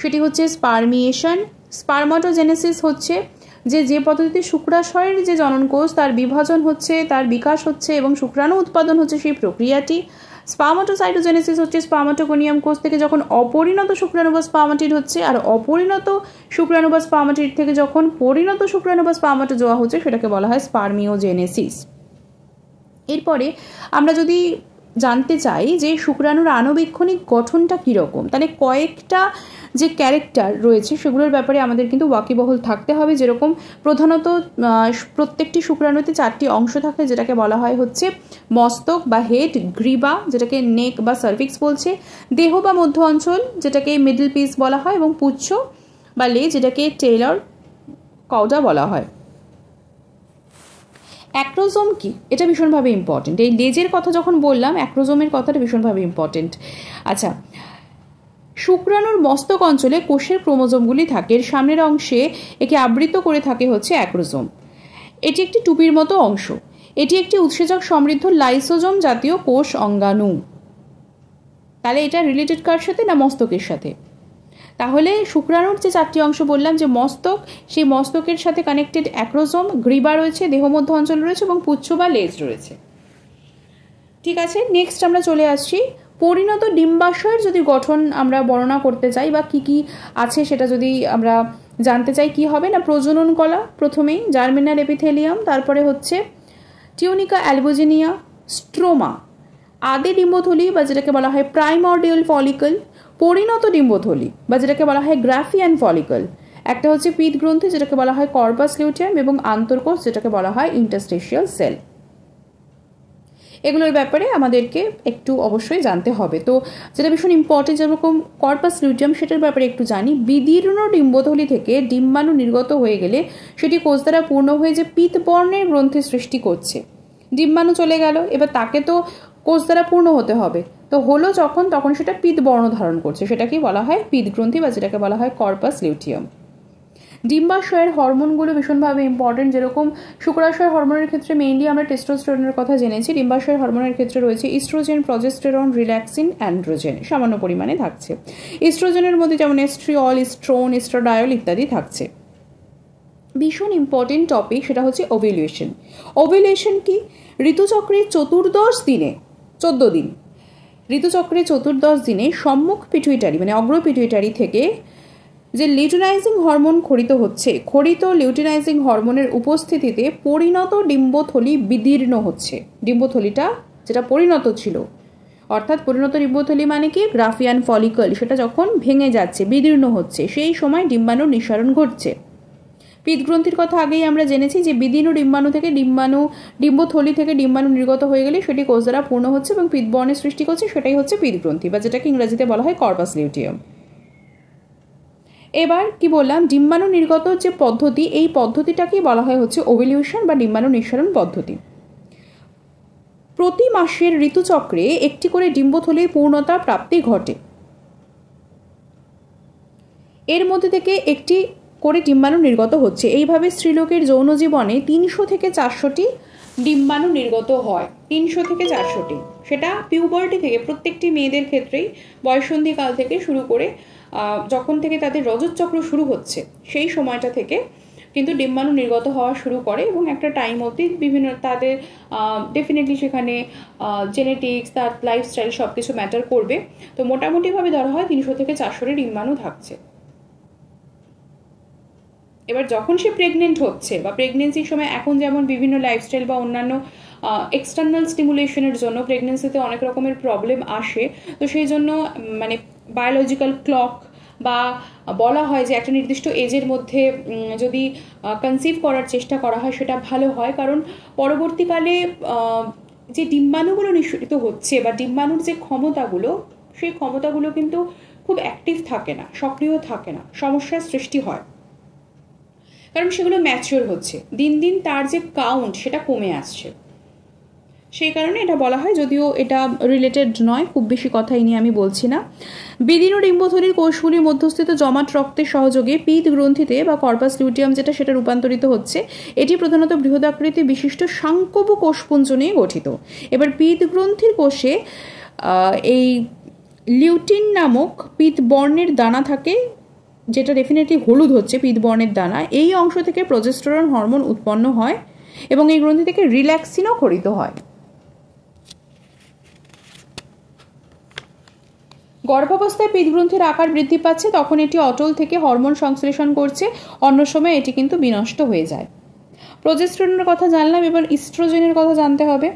সেটি হচ্ছে স্পার্মিয়েশন। স্পার্মাটোজেনেসিস হচ্ছে যে পদ্ধতিতে শুক্রাশয়ের যে জননকোষ তার বিভাজন হচ্ছে, তার বিকাশ হচ্ছে এবং শুক্রাণু উৎপাদন হচ্ছে, সেই প্রক্রিয়াটি। স্পার্মাটোসাইটোজেনেসিস হচ্ছে স্পার্মাটোগোনিয়াম কোষ থেকে যখন অপরিণত শুক্রাণু বা স্পার্মাটিড হচ্ছে, আর অপরিণত শুক্রাণু বা স্পার্মাটিড থেকে যখন পরিণত শুক্রাণু বা স্পার্মাটোজোয়া হচ্ছে, সেটাকে বলা হয় স্পার্মিওজেনেসিস। এরপরে আমরা যদি জানতে চাই যে শুক্রাণুর আণুবীক্ষণিক গঠনটা কীরকম, তাহলে কয়েকটা যে ক্যারেক্টার রয়েছে সেগুলোর ব্যাপারে আমাদের কিন্তু ওয়াকিবহল থাকতে হবে। যেরকম প্রধানত প্রত্যেকটি শুক্রাণুতে 4টি অংশ থাকে, যেটাকে বলা হয় হচ্ছে মস্তক বা হেড, গ্রীবা যেটাকে নেক বা সার্ভিক্স বলছে, দেহ বা মধ্য অঞ্চল যেটাকে মিডল পিস বলা হয়, এবং পুচ্ছ বা লেজ যেটাকে টেইলর কওডা বলা হয়। অ্যাক্রোজোম কি? এটা ভীষণভাবে ইম্পর্টেন্ট। এই লেজের কথা যখন বললাম, অ্যাক্রোজোমের কথাটা ভীষণভাবে ইম্পর্টেন্ট। আচ্ছা, শুক্রাণুর মস্তক অঞ্চলে কোষের ক্রোমোজোমগুলি থাকে, এর সামনের অংশে একে আবৃত করে থাকে হচ্ছে অ্যাক্রোজোম। এটি একটি টুপির মতো অংশ। এটি একটি উৎসেচক সমৃদ্ধ লাইসোজোম জাতীয় কোষ অঙ্গাণু। তাহলে এটা রিলেটেড কার সাথে? না মস্তকের সাথে। তাহলে শুক্রাণুর যে 4টি অংশ বললাম, যে মস্তক, সেই মস্তকের সাথে কানেক্টেড অ্যাক্রোজোম, গ্রীবা রয়েছে, দেহমধ্য অঞ্চল রয়েছে এবং পুচ্ছ বা লেজ রয়েছে। ঠিক আছে, নেক্সট আমরা চলে আসছি পরিণত ডিম্বাশয়ের যদি গঠন আমরা বর্ণনা করতে চাই বা কি কি আছে সেটা যদি আমরা জানতে চাই, কি হবে না প্রজনন কলা প্রথমেই, জার্মিনাল এপিথেলিয়াম, তারপরে হচ্ছে টিউনিকা অ্যালবোজেনিয়া, স্ট্রোমা, আদি ডিম্বথলি বা যেটাকে বলা হয় প্রাইমর্ডিয়াল ফলিকল, পরিণত ডিম্বথলি বা যেটাকে বলা হয় গ্রাফিয়ান ফলিকল, একটা হচ্ছে পিত গ্রন্থি যেটাকে বলা হয় কর্পাস লিউটিয়াম, এবং আন্তর্কোষ যেটাকে বলা হয় ইন্টারস্টিশিয়াল সেল। এগুলোর ব্যাপারে আমাদেরকে একটু অবশ্যই জানতে হবে। তো যেটা ভীষণ ইম্পর্টেন্ট, যেরকম কর্পাস লিউটিয়াম, সেটার ব্যাপারে একটু জানি। বিদীর্ণ ডিম্বথলি থেকে ডিম্বাণু নির্গত হয়ে গেলে সেটি কোষ দ্বারা পূর্ণ হয়ে যে পিত বর্ণের গ্রন্থি সৃষ্টি করছে। ডিম্বাণু চলে গেল, এবার তাকে তো কোষ দ্বারা পূর্ণ হতে হবে, তো হলো যখন, তখন সেটা পিত বর্ণ ধারণ করছে, সেটাকেই বলা হয় পিত গ্রন্থি বা যেটাকে বলা হয় কর্পাস লিউটিয়াম। ডিম্বাশয়ের হরমোনগুলো ভীষণভাবে ইম্পর্টেন্ট। যেরকম শুক্রাশয় হরমোনের ক্ষেত্রে মেইনলি আমরা টেস্টোস্টেরনের কথা জেনেছি। ডিম্বাশয়ের হরমোনের ক্ষেত্রে রয়েছে ইস্ট্রোজেন, প্রজেস্টেরন, রিল্যাক্সিন, অ্যান্ড্রোজেন সামান্য পরিমাণে থাকছে। ইস্ট্রোজেনের মধ্যে যেমন এস্ট্রিঅল, ইস্ট্রোন, ইস্ট্রাডায়ল ইত্যাদি থাকছে। ভীষণ ইম্পর্টেন্ট টপিক সেটা হচ্ছে ওভ্যুলেশন। ওভ্যুলেশন কি? ঋতুচক্রের 14 দিনে, 14 দিন, ঋতুচক্রের 14 দিনে সম্মুখ পিটুইটারি মানে অগ্র পিটুইটারি থেকে যে লিউটিনাইজিং হরমোন খরিত হচ্ছে, খরিত লিউটিনাইজিং হরমোনের উপস্থিতিতে পরিণত ডিম্বথলি বিদীর্ণ হচ্ছে। ডিম্বথলিটা যেটা পরিণত ছিল, অর্থাৎ পরিণত ডিম্বথলি মানে কি? গ্রাফিয়ান ফলিকল, সেটা যখন ভেঙে যাচ্ছে, বিদীর্ণ হচ্ছে, সেই সময় ডিম্বাণুর নিঃসরণ ঘটছে। পিতগ্রন্থির কথা আগেই আমরা জেনেছি যে বিদীর্ণ ডিম্বাণু থেকে ডিম্বথলি থেকে ডিম্বাণু নির্গত হয়ে গেলে সেটি কোষ দ্বারা পূর্ণ হচ্ছে এবং পিতবর্ণের সৃষ্টি করছে, সেটাই হচ্ছে পিতগ্রন্থি বা যেটাকে ইংরেজিতে বলা হয় কর্পাস লিউটিয়াম। এবার কি বললাম, ডিম্বাণু নির্গত যে পদ্ধতি, এই পদ্ধতিটাকেই বলা হয় হচ্ছে ওভ্যুলেশন বা ডিম্বাণু নিঃসরণ পদ্ধতি। প্রতি মাসের ঋতুচক্রে একটি করে ডিম্বথলির পূর্ণতা প্রাপ্তি ঘটে। এর মধ্যে থেকে একটি করে ডিম্বাণু নির্গত হচ্ছে। এইভাবে স্ত্রীলোকের যৌন জীবনে 300 থেকে 400টি ডিম্বাণু নির্গত হয়। 300 থেকে 400টি, সেটা পিউবার্টি থেকে, প্রত্যেকটি মেয়েদের ক্ষেত্রেই বয়ঃসন্ধিকাল থেকে শুরু করে যখন থেকে তাদের রজতচক্র শুরু হচ্ছে সেই সময়টা থেকে কিন্তু ডিম্বাণু নির্গত হওয়া শুরু করে, এবং একটা টাইম অবধি বিভিন্ন তাদের ডেফিনেটলি সেখানে জেনেটিক্স, তার লাইফস্টাইল সব কিছু ম্যাটার করবে। তো মোটামুটিভাবে ধরা হয় 300 থেকে 400টি ডিম্বাণু থাকছে। এবার যখন সে প্রেগনেন্ট হচ্ছে বা প্রেগনেন্সির সময়, এখন যেমন বিভিন্ন লাইফস্টাইল বা অন্যান্য এক্সটার্নাল স্টিমুলেশনের জন্য প্রেগনেন্সিতে অনেক রকমের প্রবলেম আসে, তো সেই জন্য মানে বায়োলজিক্যাল ক্লক বা বলা হয় যে একটা নির্দিষ্ট এজের মধ্যে যদি কনসিভ করার চেষ্টা করা হয় সেটা ভালো হয়, কারণ পরবর্তীকালে যে ডিম্বাণুগুলো নিঃসরিত হচ্ছে বা ডিম্বাণুর যে ক্ষমতাগুলো, সেই ক্ষমতাগুলো কিন্তু খুব অ্যাক্টিভ থাকে না, সক্রিয় থাকে না, সমস্যার সৃষ্টি হয়, কারণ সেগুলো ম্যাচিওর হচ্ছে, দিন দিন তার যে কাউন্ট সেটা কমে আসছে। সেই কারণে এটা বলা হয়, যদিও এটা রিলেটেড নয়, খুব বেশি কথা এই নিয়ে আমি বলছি না। বিদীর্ণ ডিম্বথলির কোষগুলির মধ্যস্থিত জমাট রক্তের সহযোগে পিত গ্রন্থিতে বা কর্পাস লিউটিয়াম যেটা, সেটা রূপান্তরিত হচ্ছে। এটি প্রধানত বৃহদাকৃতি বিশিষ্ট সাংকব কোষপুঞ্জ নিয়ে গঠিত। এবার পিত গ্রন্থির কোষে এই লিউটিন নামক পিত বর্ণের দানা থাকে, যেটা ডেফিনেটলি হলুদ হচ্ছে পিত বর্ণের দানা। এই অংশ থেকে প্রজেস্টেরন হরমোন উৎপন্ন হয় এবং এই গ্রন্থি থেকে রিল্যাক্সিনও খরিত হয়। গর্ভাবস্থায় পিতগ্রন্থির আকার বৃদ্ধি পাচ্ছে, তখন এটি অটল থেকে হরমোন সংশ্লেষণ করছে, অন্য সময় এটি কিন্তু বিনষ্ট হয়ে যায়। প্রজেস্টেরনের কথা জানলাম, এবার ইস্ট্রোজেনের কথা জানতে হবে।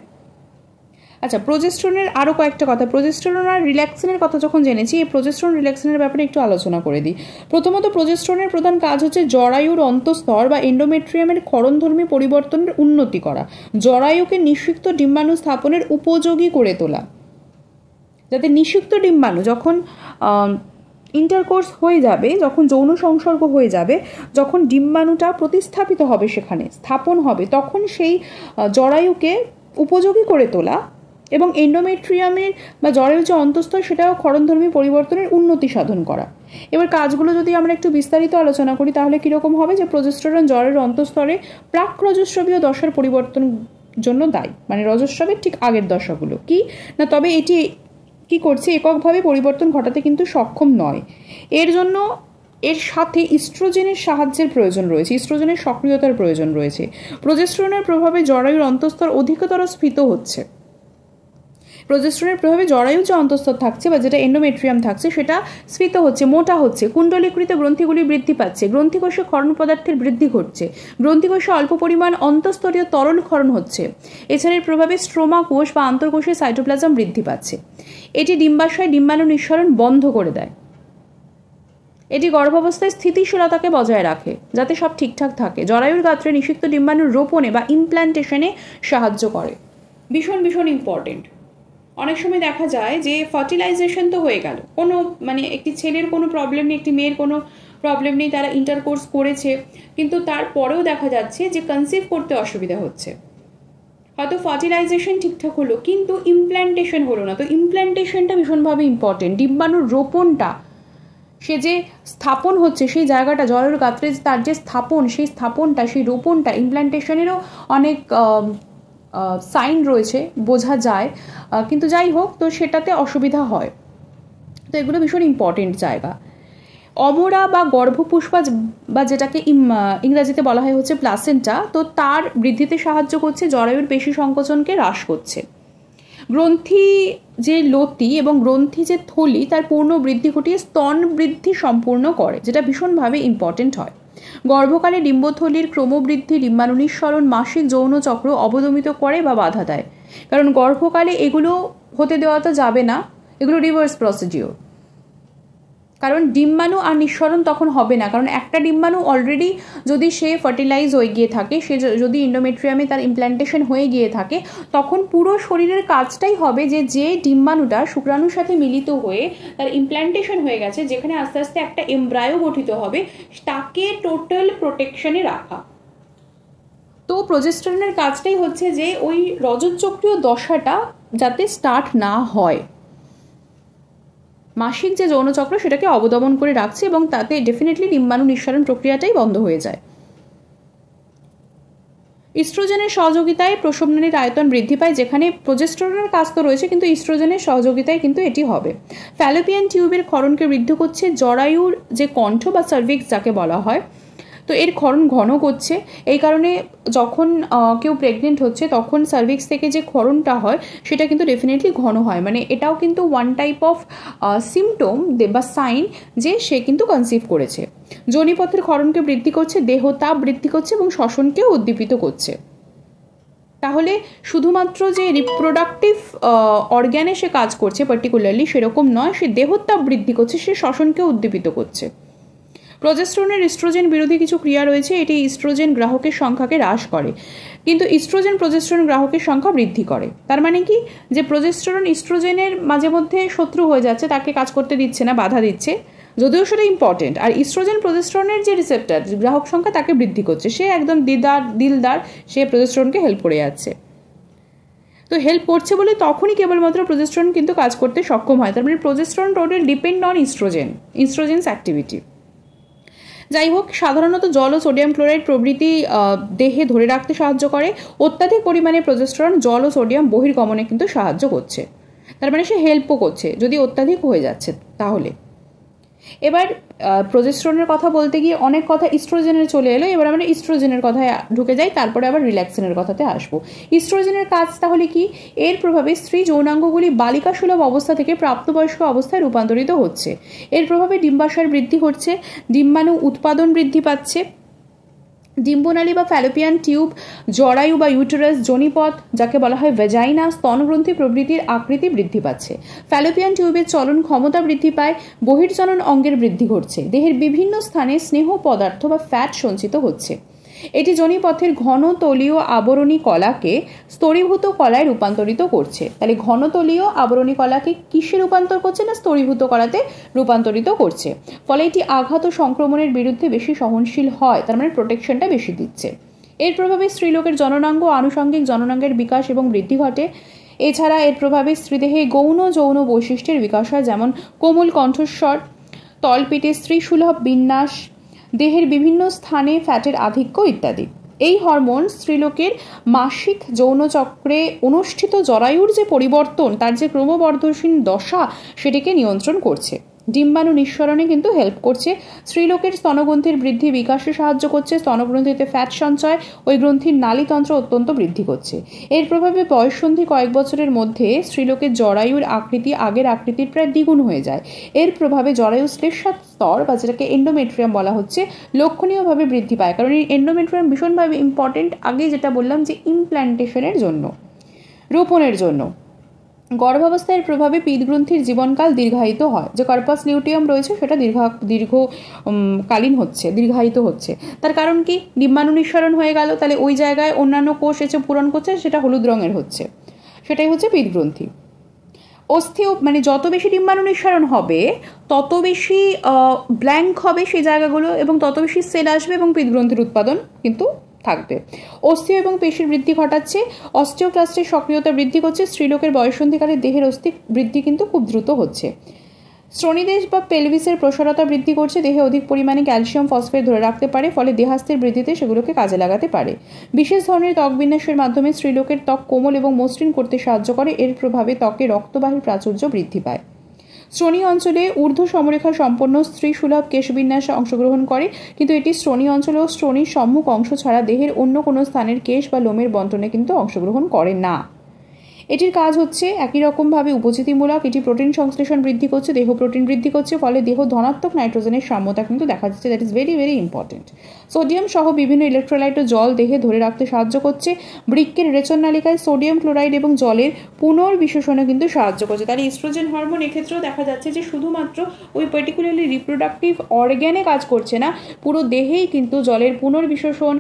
আচ্ছা, প্রজেস্টেরনের আরও কয়েকটা কথা, প্রজেস্টেরন আর রিল্যাক্সিনের কথা যখন জেনেছি, এই প্রজেস্টেরন রিল্যাক্সিনের ব্যাপারে একটু আলোচনা করে দিই। প্রথমত, প্রজেস্টেরনের প্রধান কাজ হচ্ছে জরায়ুর অন্তঃস্তর বা এন্ডোমেট্রিয়ামের ক্ষরণধর্মী পরিবর্তনের উন্নতি করা, জরায়ুকে নিষিক্ত ডিম্বাণু স্থাপনের উপযোগী করে তোলা, যাতে নিষিক্ত ডিম্বাণু যখন ইন্টারকোর্স হয়ে যাবে, যখন যৌন সংসর্গ হয়ে যাবে, যখন ডিম্বাণুটা প্রতিস্থাপিত হবে, সেখানে স্থাপন হবে, তখন সেই জরায়ুকে উপযোগী করে তোলা এবং এন্ডোমেট্রিয়ামের বা জরায়ুর যে অন্তঃস্তর সেটাও ক্ষরণধর্মী পরিবর্তনের উন্নতি সাধন করা। এবার কাজগুলো যদি আমরা একটু বিস্তারিত আলোচনা করি, তাহলে কীরকম হবে, যে প্রজেস্টেরন জরায়ুর অন্তঃস্তরে প্রাক রজস্রবীয় দশার পরিবর্তন জন্য দায়ী, মানে রজস্রাবের ঠিক আগের দশাগুলো কি না, তবে এটি কি করছে, এককভাবে পরিবর্তন ঘটাতে কিন্তু সক্ষম নয়। এর জন্য এর সাথে ইস্ট্রোজেনের সাহায্যের প্রয়োজন রয়েছে, ইস্ট্রোজেনের সক্রিয়তার প্রয়োজন রয়েছে। প্রজেস্টেরনের প্রভাবে জরায়ুর অন্তঃস্তর অধিকতর স্ফীত হচ্ছে। প্রজেস্টেরনের প্রভাবে জরায়ু যে অন্তঃস্তর থাকছে বা যেটা এন্ডোমেট্রিয়াম থাকছে, সেটা স্ফীত হচ্ছে, মোটা হচ্ছে, কুণ্ডলীকৃত গ্রন্থিগুলি বৃদ্ধি পাচ্ছে, গ্রন্থিকোষে ক্ষরণ পদার্থের বৃদ্ধি ঘটছে, গ্রন্থিকোষে অল্প পরিমাণ অন্তঃস্তরীয় তরল ক্ষরণ হচ্ছে। এছাড়ার প্রভাবে স্ট্রোমা কোষ বা আন্তঃকোষে সাইটোপ্লাজম বৃদ্ধি পাচ্ছে। এটি ডিম্বাশয় ডিম্বাণু নিঃসরণ বন্ধ করে দেয়। এটি গর্ভাবস্থায় স্থিতিশীলতাকে বজায় রাখে, যাতে সব ঠিকঠাক থাকে। জরায়ুর গাত্রে নিষিক্ত ডিম্বাণুর রোপণে বা ইমপ্ল্যান্টেশনে সাহায্য করে। ভীষণ ভীষণ ইম্পর্টেন্ট। অনেক সময় দেখা যায় যে ফার্টিলাইজেশন তো হয়ে গেল, কোনো মানে একটি ছেলের কোনো প্রবলেম নেই, একটি মেয়ের কোনো প্রবলেম নেই, তারা ইন্টারকোর্স করেছে, কিন্তু তারপরেও দেখা যাচ্ছে যে কনসিভ করতে অসুবিধা হচ্ছে। হয়তো ফার্টিলাইজেশন ঠিকঠাক হলো, কিন্তু ইমপ্ল্যান্টেশন হলো না। তো ইমপ্ল্যান্টেশনটা ভীষণভাবে ইম্পর্টেন্ট। ডিম্বাণুর রোপণটা, সে যে স্থাপন হচ্ছে সেই জায়গাটা, জরায়ুর গাত্রে তার যে স্থাপন, সেই স্থাপনটা, সেই রোপণটা, ইমপ্ল্যান্টেশনেরও অনেক সাইন রয়েছে, বোঝা যায়, কিন্তু যাই হোক, তো সেটাতে অসুবিধা হয়। তো এগুলো ভীষণ ইম্পর্টেন্ট জায়গা। অমরা বা গর্ভপুষ্পা বা যেটাকে ইংরাজিতে বলা হয় হচ্ছে প্লাসেন্টা, তো তার বৃদ্ধিতে সাহায্য করছে, জরায়ুর পেশি সংকোচনকে হ্রাস করছে। গ্রন্থি যে লতি এবং গ্রন্থি যে থলি, তার পূর্ণ বৃদ্ধি ঘটিয়ে স্তন বৃদ্ধি সম্পূর্ণ করে, যেটা ভীষণভাবে ইম্পর্টেন্ট হয়। গর্ভকালে ডিম্বথলির ক্রমবৃদ্ধি, ডিম্বাণু নিঃসরণ, মাসিক যৌন চক্র অবদমিত করে বা বাধা দেয়, কারণ গর্ভকালে এগুলো হতে দেওয়া তো যাবে না, এগুলো রিভার্স প্রসিডিওর। কারণ ডিম্বাণু আর নিঃসরণ তখন হবে না, কারণ একটা ডিম্বাণু অলরেডি যদি সে ফার্টিলাইজ হয়ে গিয়ে থাকে, সে যদি এন্ডোমেট্রিয়ামে তার ইমপ্ল্যান্টেশন হয়ে গিয়ে থাকে, তখন পুরো শরীরের কাজটাই হবে যে ডিম্বাণুটা শুক্রাণুর সাথে মিলিত হয়ে তার ইমপ্ল্যান্টেশন হয়ে গেছে, যেখানে আস্তে আস্তে একটা এমব্রায়ো গঠিত হবে, তাকে টোটাল প্রোটেকশনে রাখা। তো প্রজেস্টেরনের কাজটাই হচ্ছে যে ওই রজতচক্রীয় দশাটা যাতে স্টার্ট না হয়, মাসিক যে যৌনচক্র সেটাকে অবদমন করে রাখছে, এবং তাতে ডেফিনেটলি ডিম্বাণু নিঃসরণ প্রক্রিয়াটাই বন্ধ হয়ে যায়। ইস্ট্রোজেনের সহযোগিতায় প্রসবনালীর আয়তন বৃদ্ধি পায়, যেখানে প্রজেস্টেরনের কাজ তো রয়েছে, কিন্তু ইস্ট্রোজেনের সহযোগিতায় কিন্তু এটি হবে। ফ্যালোপিয়ান টিউবের ক্ষরণকে বৃদ্ধি করছে, জরায়ুর যে কণ্ঠ বা সার্ভিক্স যাকে বলা হয়, তো এর ক্ষরণ ঘন করছে। এই কারণে যখন কেউ প্রেগনেন্ট হচ্ছে, তখন সার্ভিক্স থেকে যে ক্ষরণটা হয় সেটা কিন্তু ডেফিনেটলি ঘন হয়, মানে এটাও কিন্তু ওয়ান টাইপ অফ সিমটম বা সাইন যে সে কিন্তু কনসিভ করেছে। যোনিপথের ক্ষরণকে বৃদ্ধি করছে, দেহতাপ বৃদ্ধি করছে এবং শ্বসনকেও উদ্দীপিত করছে। তাহলে শুধুমাত্র যে রিপ্রোডাক্টিভ অর্গ্যানে সে কাজ করছে পার্টিকুলারলি সেরকম নয়, সে দেহত্তাপ বৃদ্ধি করছে, সে শ্বসনকে উদ্দীপিত করছে। প্রজেস্টেরনের ইস্ট্রোজেন বিরোধী কিছু ক্রিয়া রয়েছে, এটি ইস্ট্রোজেন গ্রাহকের সংখ্যাকে হ্রাস করে, কিন্তু ইস্ট্রোজেন প্রজেস্টেরন গ্রাহকের সংখ্যা বৃদ্ধি করে। তার মানে কি, যে প্রজেস্টেরন ইস্ট্রোজেনের মাঝে মধ্যে শত্রু হয়ে যাচ্ছে, তাকে কাজ করতে দিচ্ছে না, বাধা দিচ্ছে, যদিও সেটা ইম্পর্টেন্ট। আর ইস্ট্রোজেন প্রজেস্টেরনের যে রিসেপ্টর, গ্রাহক সংখ্যা, তাকে বৃদ্ধি করছে, সে একদম দিলদার, সে প্রজেস্টেরনকে হেল্প করে যাচ্ছে। তো হেল্প করছে বলে তখনই কেবলমাত্র প্রজেস্টেরন কিন্তু কাজ করতে সক্ষম হয়। তার মানে progesterone total depend on oestrogen's activity. যাই হোক, সাধারণত জল ও সোডিয়াম ক্লোরাইড প্রভৃতি দেহে ধরে রাখতে সাহায্য করে। অত্যাধিক পরিমাণে প্রজেস্টেরন জল ও সোডিয়াম বহির্গমনে কিন্তু সাহায্য করছে, তার মানে সে হেল্পও করছে যদি অত্যাধিক হয়ে যাচ্ছে তাহলে। এবার প্রজেস্টেরনের কথা বলতে গিয়ে অনেক কথা ইস্ট্রোজেনের চলে এলো, এবার আমরা ইস্ট্রোজেনের কথায় ঢুকে যাই, তারপরে আবার রিল্যাক্সিনের কথাতে আসবো। ইস্ট্রোজেনের কাজ তাহলে কি? এর প্রভাবে স্ত্রী যৌনাঙ্গগুলি বালিকাসুলভ অবস্থা থেকে প্রাপ্তবয়স্ক অবস্থায় রূপান্তরিত হচ্ছে। এর প্রভাবে ডিম্বাশয় বৃদ্ধি ঘটছে, ডিম্বাণু উৎপাদন বৃদ্ধি পাচ্ছে, ডিম্বনালী বা ফ্যালোপিয়ান টিউব, জরায়ু বা ইউটেরাস, যোনিপথ যাকে বলা হয় ভেজাইনা, স্তনগ্রন্থি প্রভৃতির আকৃতি বৃদ্ধি পাচ্ছে। ফ্যালোপিয়ান টিউবের চলন ক্ষমতা বৃদ্ধি পায়, বহির্জনন অঙ্গের বৃদ্ধি ঘটছে, দেহের বিভিন্ন স্থানে স্নেহ পদার্থ বা ফ্যাট সঞ্চিত হচ্ছে। এটি যোনিপথের ঘনতলীয় আবরণী কলাকে স্তরীভূত কলায় রূপান্তরিত করছে। তাহলে ঘনতলীয় আবরণী কলাকে কিসে রূপান্তর করছে? না, স্তরীভূত কলাতে রূপান্তরিত করছে। ফলে এটি আঘাত ও সংক্রমণের বিরুদ্ধে বেশি সহনশীল হয়, তার মানে প্রোটেকশনটা বেশি দিচ্ছে। এর প্রভাবে স্ত্রীলোকের জননাঙ্গ ও আনুষঙ্গিক জননাঙ্গের বিকাশ এবং বৃদ্ধি ঘটে। এছাড়া এর প্রভাবে স্ত্রীদেহে যৌন বৈশিষ্ট্যের বিকাশ হয়, যেমন কোমল কণ্ঠস্বর, তলপেটে স্ত্রীসুলভ বিন্যাস, দেহের বিভিন্ন স্থানে ফ্যাটের আধিক্য ইত্যাদি। এই হরমোন স্ত্রীলোকের মাসিক যৌনচক্রে অনুষ্ঠিত জরায়ুর যে পরিবর্তন, তার যে ক্রমবর্ধনশীল দশা, সেটিকে নিয়ন্ত্রণ করছে। ডিম্বাণু নিঃসরণে কিন্তু হেল্প করছে, স্ত্রীলোকের স্তনগ্রন্থির বৃদ্ধি বিকাশে সাহায্য করছে, স্তনগ্রন্থিতে ফ্যাট সঞ্চয়, ওই গ্রন্থির নালীতন্ত্র অত্যন্ত বৃদ্ধি করছে। এর প্রভাবে বয়ঃসন্ধি কয়েক বছরের মধ্যে স্ত্রীলোকের জরায়ুর আকৃতি আগের আকৃতির প্রায় দ্বিগুণ হয়ে যায়। এর প্রভাবে জরায়ু শ্লেষ্মার স্তর বা যেটাকে এন্ডোমেট্রিয়াম বলা হচ্ছে, লক্ষণীয়ভাবে বৃদ্ধি পায়। কারণ এই এন্ডোমেট্রিয়াম ভীষণভাবে ইম্পর্টেন্ট, আগে যেটা বললাম যে ইমপ্ল্যান্টেশনের জন্য, রোপণের জন্য। গর্ভাবস্থার প্রভাবে পিত্তগ্রন্থির জীবনকাল দীর্ঘায়িত হয়, যে কর্পাস লিউটিয়াম রয়েছে সেটা দীর্ঘায়িত হচ্ছে। তার কারণ কি? ডিম্বাণু নিঃসরণ হয়ে গেল, তাহলে ওই জায়গায় অন্যান্য কোষ এসে পূরণ করছে, সেটা হলুদ রঙের হচ্ছে, সেটাই হচ্ছে পিত্তগ্রন্থি। অস্থিও মানে যত বেশি ডিম্বাণু নিঃসরণ হবে তত বেশি ব্ল্যাঙ্ক হবে সেই জায়গাগুলো, এবং তত বেশি সেল আসবে এবং পিত্তগ্রন্থির উৎপাদন কিন্তু থাকবে। অস্থি এবং পেশির বৃদ্ধি ঘটাচ্ছে, অস্টিওক্লাস্টের সক্রিয়তা বৃদ্ধি করছে। স্ত্রীলোকের বয়ঃসন্ধিকালে দেহের অস্থি বৃদ্ধি কিন্তু খুব দ্রুত হচ্ছে। শ্রোণীদেশ বা পেলভিসের প্রসারতা বৃদ্ধি করছে, দেহে অধিক পরিমাণে ক্যালসিয়াম ফসফেট ধরে রাখতে পারে, ফলে দেহাস্থের বৃদ্ধিতে সেগুলোকে কাজে লাগাতে পারে। বিশেষ ধরনের ত্বক বিন্যাসের মাধ্যমে স্ত্রীলোকের ত্বক কোমল এবং মসৃণ করতে সাহায্য করে। এর প্রভাবে ত্বকে রক্তবাহী প্রাচুর্য বৃদ্ধি পায়। শ্রোণী অঞ্চলে ঊর্ধ্ব সমরেখা সম্পন্ন স্ত্রীসুলভ কেশবিন্যাসে অংশগ্রহণ করে, কিন্তু এটি শ্রোণী অঞ্চল ও শ্রোণীর সম্মুখ অংশ ছাড়া দেহের অন্য কোনো স্থানের কেশ বা লোমের বন্টনে কিন্তু অংশগ্রহণ করে না। এটির কাজ হচ্ছে একই রকমভাবে উপচিতিমূলক। এটি প্রোটিন সংশ্লেষণ বৃদ্ধি করছে, দেহ প্রোটিন বৃদ্ধি করছে, ফলে দেহ ধনাত্মক নাইট্রোজেনের সাম্যতা কিন্তু দেখা যাচ্ছে। That is very very important. Sodium সহ বিভিন্ন ইলেকট্রোলাইট ও জল দেহে ধরে রাখতে সাহায্য করছে। বৃক্কের রেচন নালিকায় সোডিয়াম ক্লোরাইড এবং জলের পুনর্বিশোষণে কিন্তু সাহায্য করছে। তাহলে ইস্ট্রোজেন হরমোন এক্ষেত্রেও দেখা যাচ্ছে যে শুধুমাত্র ওই পার্টিকুলারলি রিপ্রোডাক্টিভ অর্গ্যানে কাজ করছে না, পুরো দেহেই কিন্তু জলের পুনর্বিশোষণ,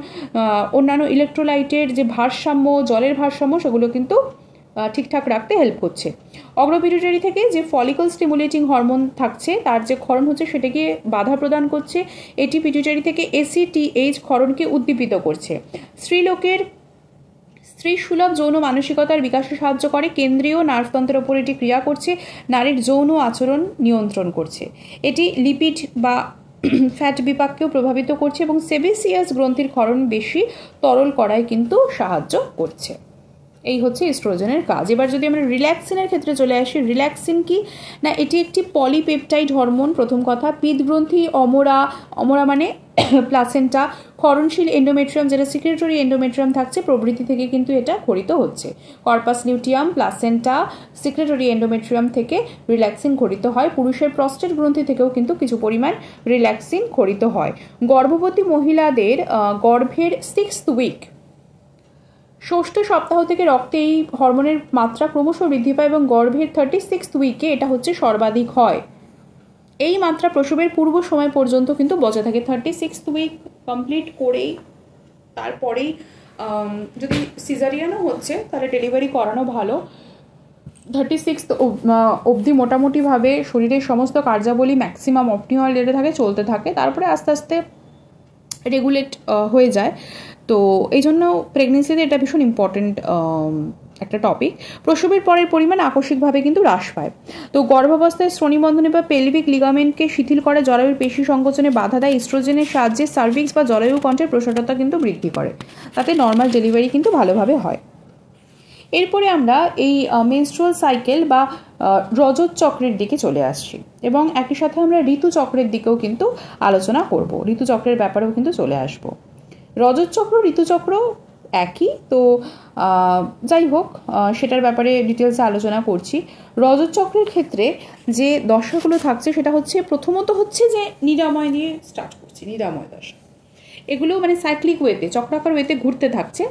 অন্যান্য ইলেকট্রোলাইটের যে ভারসাম্য, জলের ভারসাম্য, সেগুলো কিন্তু ঠিকঠাক রাখতে হেল্প করছে। অগ্রপিটুইটারি থেকে যে ফলিকল স্টিমুলেটিং হরমোন থাকছে, তার যে ক্ষরণ হচ্ছে সেটাকে বাধা প্রদান করছে। এটি পিটুইটারি থেকে ACTH ক্ষরণকে উদ্দীপিত করছে। স্ত্রীলোকের স্ত্রীসুলভ যৌন মানসিকতার বিকাশে সাহায্য করে। কেন্দ্রীয় নার্ভতন্ত্রের ওপর এটি ক্রিয়া করছে, নারীর যৌন আচরণ নিয়ন্ত্রণ করছে। এটি লিপিড বা ফ্যাট বিপাককেও প্রভাবিত করছে এবং সেবেসিয়াস গ্রন্থির ক্ষরণ বেশি তরল করায় কিন্তু সাহায্য করছে। এই হচ্ছে ইস্ট্রোজেনের কাজ। এবার যদি আমরা রিল্যাক্সিনের ক্ষেত্রে চলে আসি, রিল্যাক্সিন কি না, এটি একটি পলিপেপটাইড হরমোন। প্রথম কথা, পিত্তগ্রন্থি, অমরা মানে প্লাসেন্টা, ক্ষরণশীল এন্ডোমেট্রিয়াম যেটা সিক্রেটরি এন্ডোমেট্রিয়াম থাকছে প্রভৃতি থেকে কিন্তু এটা ক্ষরিত হচ্ছে। Corpus luteum, placenta, secretory endometrium থেকে রিল্যাক্সিন ক্ষরিত হয়। পুরুষের প্রস্টেট গ্রন্থি থেকেও কিন্তু কিছু পরিমাণ রিল্যাক্সিন ক্ষরিত হয়। গর্ভবতী মহিলাদের গর্ভের 6th উইক ষষ্ঠ সপ্তাহ থেকে রক্তে এই হরমোনের মাত্রা ক্রমশ বৃদ্ধি পায় এবং গর্ভের 36th উইকে এটা হচ্ছে সর্বাধিক হয়। এই মাত্রা প্রসবের পূর্ব সময় পর্যন্ত কিন্তু বজায় থাকে। 36th উইক কমপ্লিট করেই তারপরেই যদি সিজারিয়ানও হচ্ছে তাহলে ডেলিভারি করানো ভালো। 36th অবধি মোটামুটিভাবে শরীরের সমস্ত কার্যাবলী ম্যাক্সিমাম অপটিমাল রেটে থাকে, চলতে থাকে, তারপরে আস্তে আস্তে রেগুলেট হয়ে যায়। তো এই জন্য প্রেগনেন্সিতে এটা ভীষণ ইম্পর্টেন্ট একটা টপিক। প্রসবের পরের পরিমাণ আকস্মিকভাবে কিন্তু হ্রাস পায়। তো গর্ভাবস্থায় শ্রোণীবন্ধনী বা পেলভিক লিগামেন্টকে শিথিল করে, জরায়ুর পেশি সংকোচনে বাধা দেয়, ইস্ট্রোজেনের সাহায্যে সার্ভিক্স বা জরায়ু কণ্ঠের প্রসারতা কিন্তু বৃদ্ধি করে, তাতে নর্মাল ডেলিভারি কিন্তু ভালোভাবে হয়। এরপরে আমরা এই মেনস্ট্রুয়াল সাইকেল বা রজত চক্রের দিকে চলে আসছি এবং একই সাথে আমরা ঋতুচক্রের দিকেও কিন্তু আলোচনা করব, ঋতুচক্রের ব্যাপারেও কিন্তু চলে আসব। রজত চক্র ঋতুচক্র একই, তো যাই হোক সেটার ব্যাপারে ডিটেলসে আলোচনা করছি। রজত চক্রের ক্ষেত্রে যে দশাগুলো থাকছে সেটা হচ্ছে, প্রথমত হচ্ছে যে নিরাময় দিয়ে স্টার্ট করছি, নিরাময় দশা। এগুলো মানে সাইক্লিক ওয়েতে, চক্রাকার ওয়েতে ঘুরতে থাকছে।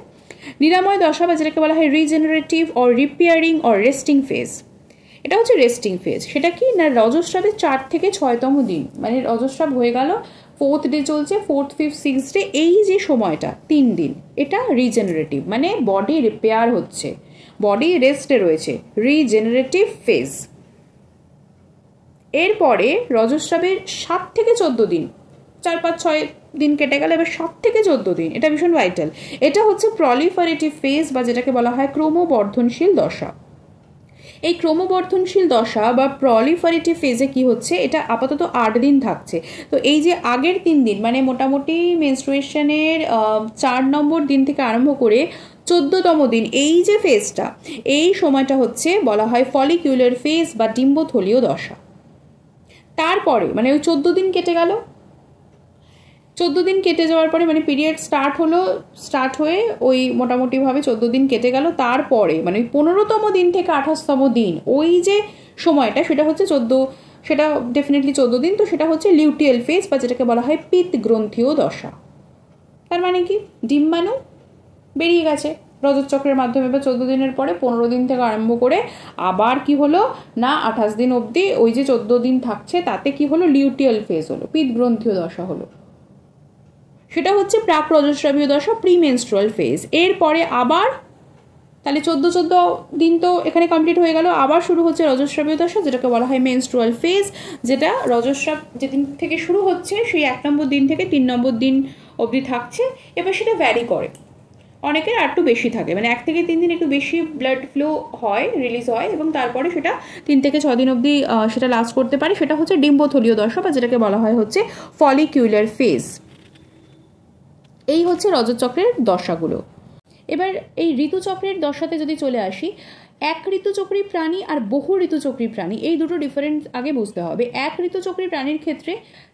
নিরাময় দশা বা যেটাকে বলা হয় regenerative or repairing or resting phase, এটা হচ্ছে রেস্টিং ফেজ। সেটা কি না, রজস্রাবের 4 থেকে 6তম দিন, মানে রজস্রাব হয়ে গেল, 4th ডে চলছে, 4th, 5th, 6th ডে, এই যে সময়টা 3 দিন, এটা রিজেনারেটিভ, মানে বডি রিপেয়ার হচ্ছে, বডি রেস্টে রয়েছে, রিজেনারেটিভ ফেজ। এরপরে রজস্রাবের 7 থেকে 14 দিন, 4, 5, 6 দিন কেটে গেল, এবার 7 থেকে 14 দিন, এটা ভীষণ ভাইটাল। এটা হচ্ছে প্রলিফারেটিভ ফেজ বা যেটাকে বলা হয় ক্রমবর্ধনশীল দশা। এই ক্রমবর্ধনশীল দশা বা প্রলিফারেটিভ ফেজে কি হচ্ছে, এটা আপাতত 8 দিন থাকছে। তো এই যে আগের 3 দিন, মানে মোটামুটি মেনস্ট্রুয়েশনের 4 নম্বর দিন থেকে আরম্ভ করে 14তম দিন, এই যে ফেজটা, এই সময়টা হচ্ছে বলা হয় ফলিকিউলার ফেজ বা ডিম্বথলীয় দশা। তারপরে মানে ওই 14 দিন কেটে গেল, 14 দিন কেটে যাওয়ার পরে মানে পিরিয়ড স্টার্ট হয়ে ওই মোটামুটিভাবে 14 দিন কেটে গেল। তারপরে মানে ওই 15তম দিন থেকে 28তম দিন, ওই যে সময়টা, সেটা হচ্ছে সেটা ডেফিনেটলি 14 দিন। তো সেটা হচ্ছে লিউটিয়াল ফেজ বা যেটাকে বলা হয় পিত্ত গ্রন্থীয় দশা। তার মানে কি, ডিম্বাণু বেরিয়ে গেছে রজত চক্রের মাধ্যমে, বা 14 দিনের পরে 15 দিন থেকে আরম্ভ করে আবার কি হলো না 28 দিন অবধি ওই যে 14 দিন থাকছে, তাতে কি হলো, লিউটিয়াল ফেজ হলো, পিত্ত গ্রন্থীয় দশা হলো। সেটা হচ্ছে প্রাক রজস্রাবীয় দশা, প্রিমেনস্ট্রুয়াল ফেজ। এরপরে আবার তাহলে 14 দিন তো এখানে কমপ্লিট হয়ে গেল, আবার শুরু হচ্ছে রজস্রাবীয় দশা, যেটাকে বলা হয় মেনস্ট্রুয়াল ফেজ, যেটা রজস্রাব যেদিন থেকে শুরু হচ্ছে সেই 1 নম্বর দিন থেকে 3 নম্বর দিন অবধি থাকছে। এবার সেটা ভ্যারি করে, অনেকের আর একটু বেশি থাকে, মানে 1 থেকে 3 দিন একটু বেশি ব্লাড ফ্লো হয়, রিলিজ হয়, এবং তারপরে সেটা 3 থেকে 6 দিন অবধি সেটা লাস্ট করতে পারে। সেটা হচ্ছে ডিম্বথলীয় দশা বা যেটাকে বলা হয় হচ্ছে ফলিকিউলার ফেজ। এই হচ্ছে রজত চক্রের দশাগুলো। এবার এই ঋতুচক্রের দশাতে যদি চলে আসি, এক ঋতুচক্রী প্রাণী আর বহু ঋতুচক্রী প্রাণী, এই দুটো ডিফারেন্স আগে বুঝতে হবে। এক ঋতুচক্রী প্রাণীর ক্ষেত্রে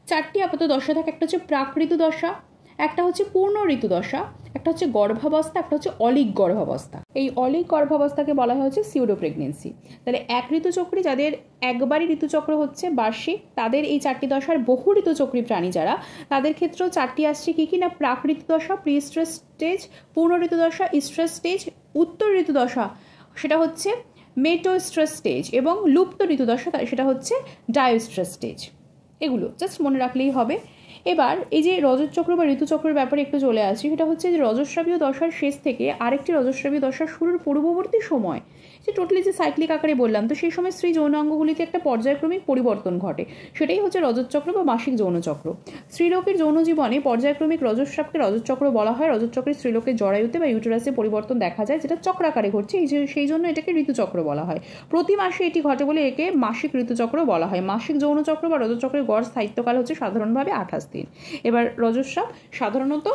4টি আপাতত দশা থাকে, একটা হচ্ছে প্রাক ঋতু দশা, একটা হচ্ছে পূর্ণ ঋতু দশা, একটা হচ্ছে গর্ভাবস্থা, একটা হচ্ছে অলিক গর্ভাবস্থা। এই অলিক গর্ভাবস্থাকে বলা হয় হচ্ছে সিউডো প্রেগনেন্সি। তাহলে এক ঋতুচক্রী যাদের একবারই ঋতুচক্র হচ্ছে বার্ষিক, তাদের এই 4টি দশার। বহু ঋতুচক্রী প্রাণী যারা, তাদের ক্ষেত্রেও 4টি আসছে, কি কি না, প্রাক ঋতু দশা, প্রি স্ট্রেস স্টেজ, পূর্ণ ঋতু দশা, স্ট্রেস স্টেজ, উত্তর ঋতু দশা সেটা হচ্ছে মেটোস্ট্রেস স্টেজ, এবং লুপ্ত ঋতু দশা সেটা হচ্ছে ডায়োস্ট্রেস স্টেজ। এগুলো জাস্ট মনে রাখলেই হবে। এবার এই যে রজতচক্র বা ঋতুচক্রের ব্যাপারে একটু চলে আসি, সেটা হচ্ছে যে রজস্রাবীয় দশার শেষ থেকে আরেকটি রজস্রাবীয় দশার শুরুর পূর্ববর্তী সময়, যে টোটালি যে সাইক্লিক আকারে বললাম, তো সেই সময় স্ত্রী যৌনাঙ্গগুলিতে একটা পর্যায়ক্রমিক পরিবর্তন ঘটে, সেটাই হচ্ছে রজতচক্র বা মাসিক যৌনচক্র। স্ত্রীলোকের যৌন জীবনে পর্যায়ক্রমিক রজস্রাবকে রজতচক্র বলা হয়। রজতচক্রে স্ত্রীলোকের জরায়ুতে বা ইউটেরাসে পরিবর্তন দেখা যায়, যেটা চক্রাকারে ঘটছে, সেই জন্য এটাকে ঋতুচক্র বলা হয়। প্রতি মাসে এটি ঘটে বলে একে মাসিক ঋতুচক্র বলা হয়। মাসিক যৌনচক্র বা রজতচক্রের গড় স্থায়িত্বকাল হচ্ছে সাধারণভাবে 28 দিন। এবার রজস্রাব সাধারণত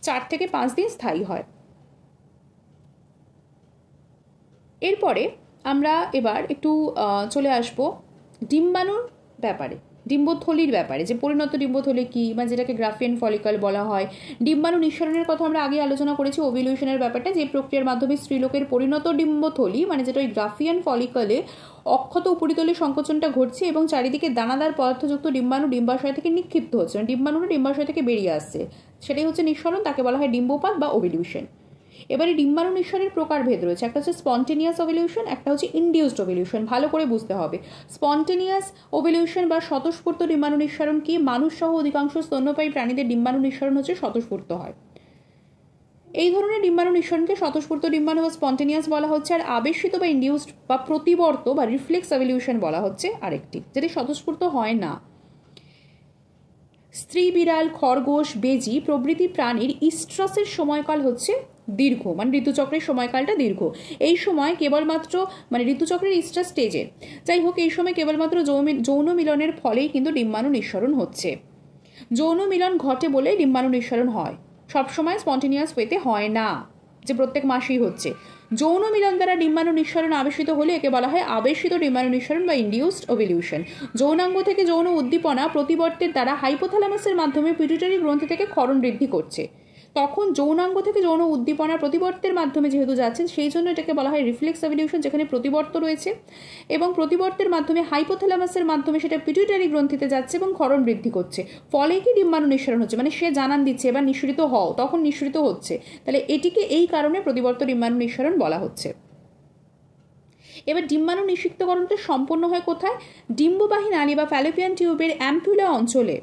4 থেকে 5 দিন স্থায়ী হয়। এরপরে আমরা এবার একটু চলে আসব ডিম্বাণুর ব্যাপারে, ডিম্বথলির ব্যাপারে, যে পরিণত ডিম্বথলি কি, মানে যেটাকে গ্রাফিয়ান ফলিকল বলা হয়। ডিম্বাণু নিঃসরণের কথা আমরা আগে আলোচনা করেছি, ওভিলিউশনের ব্যাপারটা, যে প্রক্রিয়ার মাধ্যমে স্ত্রীলোকের পরিণত ডিম্বথলি, মানে যেটা ওই গ্রাফিয়ান ফলিকলে অক্ষত উপরিতলে সংকোচনটা ঘটছে এবং চারিদিকে দানাদার পদার্থযুক্ত ডিম্বাণু ডিম্বাশয় থেকে নিক্ষিপ্ত হচ্ছে, মানে ডিম্বাণুটা ডিম্বাশয় থেকে বেরিয়ে আসছে, সেটাই হচ্ছে নিঃসরণ, তাকে বলা হয় ডিম্বপাত বা ওভিলিউশন। এবারে ডিম্বাণু নিঃসরণের প্রকারভেদ রয়েছে, একটা হচ্ছে স্পন্টেনিয়াস ওভ্যুলেশন, একটা হচ্ছে ইনডিউসড ওভ্যুলেশন। ভালো করে বুঝতে হবে। স্পন্টেনিয়াস ওভ্যুলেশন বা স্বতঃস্ফূর্ত ডিম্বাণু নিঃসরণ কি? মানুষ সহ অধিকাংশ স্তন্যপায়ী প্রাণীদের ডিম্বাণু নিঃসরণ হচ্ছে স্বতঃস্ফূর্ত হয়। এই ধরনের ডিম্বাণু নিঃসরণকে স্বতঃস্ফূর্ত ডিম্বাণু বা স্পন্টেনিয়াস বলা হচ্ছে, আর আবেশিত বা ইনডিউসড বা প্রতিবর্ত বা রিফ্লেক্স ওভ্যুলেশন বলা হচ্ছে আরেকটি, যেটি স্বতঃস্ফূর্ত হয় না। স্ত্রী বিড়াল, খরগোশ, বেজি প্রভৃতি প্রাণীর ইস্ট্রাসের সময়কাল হচ্ছে দীর্ঘ, মানে ঋতুচক্রের সময়কালটা দীর্ঘ। এই সময় কেবলমাত্র মানে ঋতুচক্রের ইস্ট্রাস স্টেজের, যাই হোক, এই সময় কেবলমাত্র যৌন মিলনের ফলেই কিন্তু ডিম্বাণু নিঃসরণ হচ্ছে। যৌন মিলন ঘটে বলে ডিম্বাণু নিঃসরণ হয়, সবসময় স্পন্টেনিয়াস ওয়েতে হয় না যে প্রত্যেক মাসেই হচ্ছে। যৌন মিলন দ্বারা ডিম্বাণু নিঃসরণ আবেশিত হলে একে বলা হয় আবেশিত ডিম্বাণু নিঃসরণ বা ইনডিউসড ওভ্যুলেশন। যৌনাঙ্গ থেকে যৌন উদ্দীপনা প্রতিবর্তের দ্বারা হাইপোথ্যালামাসের মাধ্যমে পিটুইটারি গ্রন্থি থেকে ক্ষরণ বৃদ্ধি করছে। তখন যৌনাঙ্গ থেকে যৌন উদ্দীপনা প্রতিবর্তের মাধ্যমে যেহেতু যাচ্ছে, সেই জন্য এটাকে বলা হয় রিফ্লেক্স ওভ্যুলেশন, যেখানে প্রতিবর্ত রয়েছে এবং প্রতিবর্তের মাধ্যমে হাইপোথ্যালামাসের মাধ্যমে সেটা পিটুইটারি গ্রন্থিতে যাচ্ছে এবং ক্ষরণ বৃদ্ধি করছে। ফলে কি ডিম্বাণু নিঃসরণ হচ্ছে, মানে সে জানান দিচ্ছে এবার নিঃসরিত হও, তখন নিঃসরিত হচ্ছে। তাহলে এটিকে এই কারণে প্রতিবর্ত ডিম্বাণু নিঃসরণ বলা হচ্ছে। এবার ডিম্বাণু নিষিক্তকরণটা সম্পন্ন হয় কোথায়? ডিম্ববাহী নালী বা ফ্যালোপিয়ান টিউবের অ্যাম্পুলা অঞ্চলে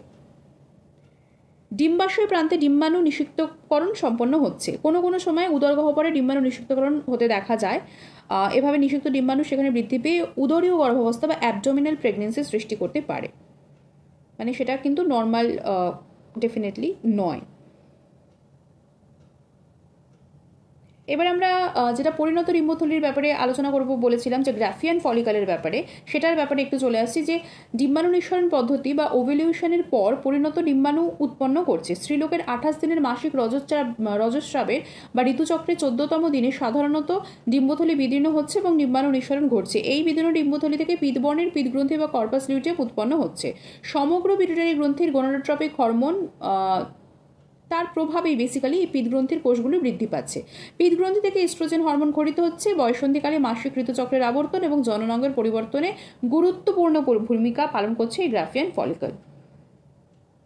ডিম্বাশয় প্রান্তে ডিম্বাণু নিষিক্তকরণ সম্পন্ন হচ্ছে। কোনো কোনো সময় উদর গহ্বরে ডিম্বাণু নিষিক্তকরণ হতে দেখা যায়। এভাবে নিষিক্ত ডিম্বাণু সেখানে বৃদ্ধি পেয়ে উদরীয় গর্ভাবস্থা বা অ্যাবডোমিনাল প্রেগনেন্সি সৃষ্টি করতে পারে, মানে সেটা কিন্তু নর্মাল ডেফিনেটলি নয়। এবার আমরা যেটা পরিণত ডিম্বথলির ব্যাপারে আলোচনা করব বলেছিলাম, যে গ্রাফিয়ান ফলিকালের ব্যাপারে, সেটার ব্যাপারে একটু চলে আসছি। যে ডিম্বাণু নিঃসরণ পদ্ধতি বা ওভ্যুলেশনের পর পরিণত ডিম্বাণু উৎপন্ন করছে। স্ত্রীলোকের 28 দিনের মাসিক রজস্রাবের বা ঋতুচক্রের 14তম দিনে সাধারণত ডিম্বথলি বিদীর্ণ হচ্ছে এবং ডিম্বাণু নিঃসরণ ঘটছে। এই বিদীর্ণ ডিম্বথলি থেকে পিতবর্ণের পিতগ্রন্থি বা কর্পাস লিউটিয়াম উৎপন্ন হচ্ছে। সমগ্র পিটুইটারি গ্রন্থির গনোডোট্রপিক হরমোন তার প্রভাবেই বেসিক্যালি এই পিতগ্রন্থির কোষগুলো বৃদ্ধি পাচ্ছে। পিতগ্রন্থি থেকে এস্ট্রোজেন হরমোন খরিত হচ্ছে। বয়সন্ধিকালে মাসিক ঋতুচক্রের আবর্তন এবং জননাঙ্গের পরিবর্তনে গুরুত্বপূর্ণ ভূমিকা পালন করছে এই গ্রাফিয়ান ফলিকল।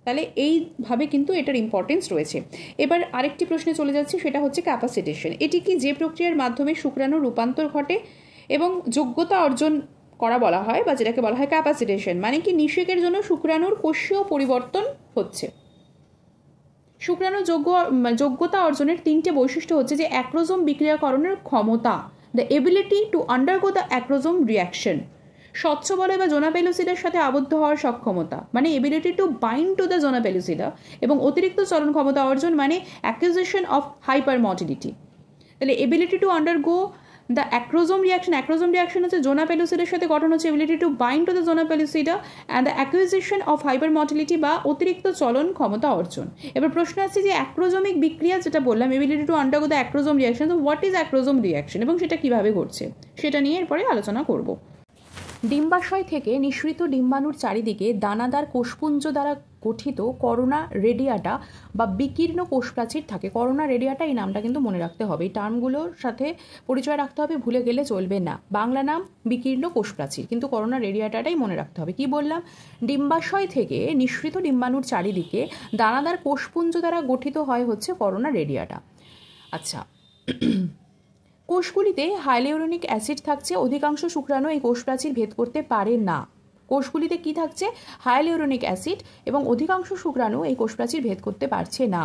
তাহলে এইভাবে কিন্তু এটার ইম্পর্টেন্স রয়েছে। এবার আরেকটি প্রশ্নে চলে যাচ্ছে, সেটা হচ্ছে ক্যাপাসিটেশন। এটি কি যে প্রক্রিয়ার মাধ্যমে শুক্রাণুর রূপান্তর ঘটে এবং যোগ্যতা অর্জন করা বলা হয়, বা যেটাকে বলা হয় ক্যাপাসিটেশন, মানে কি নিষেকের জন্য শুক্রাণুর কোষীয় পরিবর্তন হচ্ছে। শুক্রাণু যোগ্যতা অর্জনের 3টে বৈশিষ্ট্য হচ্ছে যে অ্যাক্রোজোম বিক্রিয়াকরণের ক্ষমতা, the ability to undergo the acrosome reaction, স্বচ্ছ বলয় বা জোনা পেলুসিডার সাথে আবদ্ধ হওয়ার সক্ষমতা, মানে ability to bind to the zona pellucida, এবং অতিরিক্ত চলন ক্ষমতা অর্জন, মানে অ্যাকুইজিশন অফ হাইপার মোটিলিটি। তাহলে ability to undergo the acrosome reaction হচ্ছে জোনা পেলুসিডার সাথে গঠন হচ্ছে ability to bind to the zona pellucida and the acquisition of hypermotility বা অতিরিক্ত চলন ক্ষমতা অর্জন। এবার প্রশ্ন আসছে যে অ্যাক্রোজমিক বিক্রিয়া যেটা বললাম, ability to undergo the acrosome reaction, তো হোয়াট ইজ অ্যাক্রোজোম রিয়াকশন এবং সেটা কিভাবে ঘটছে সেটা নিয়ে এরপরে আলোচনা করব। ডিম্বাশয় থেকে নিঃসৃত ডিম্বাণুর চারিদিকে দানাদার কোষপুঞ্জ দ্বারা গঠিত করোনা রেডিয়াটা বা বিকীর্ণ কোষপ্রাচীর থাকে। করোনা রেডিয়াটা, এই নামটা কিন্তু মনে রাখতে হবে, এই টার্মগুলোর সাথে পরিচয় রাখতে হবে, ভুলে গেলে চলবে না। বাংলা নাম বিকীর্ণ কোষপ্রাচীর, কিন্তু করোনা রেডিয়াটাটাই মনে রাখতে হবে। কি বললাম? ডিম্বাশয় থেকে নিঃসৃত ডিম্বাণুর চারিদিকে দানাদার কোষপুঞ্জ দ্বারা গঠিত হয় হচ্ছে করোনা রেডিয়াটা। আচ্ছা, কোষগুলিতে হাইলিউরোনিক অ্যাসিড থাকছে। অধিকাংশ শুক্রাণু এই কোষপ্রাচীর ভেদ করতে পারে না। কোষগুলিতে কি থাকছে? হাইলিউরোনিক অ্যাসিড, এবং অধিকাংশ শুক্রাণু এই কোষপ্রাচীর ভেদ করতে পারছে না।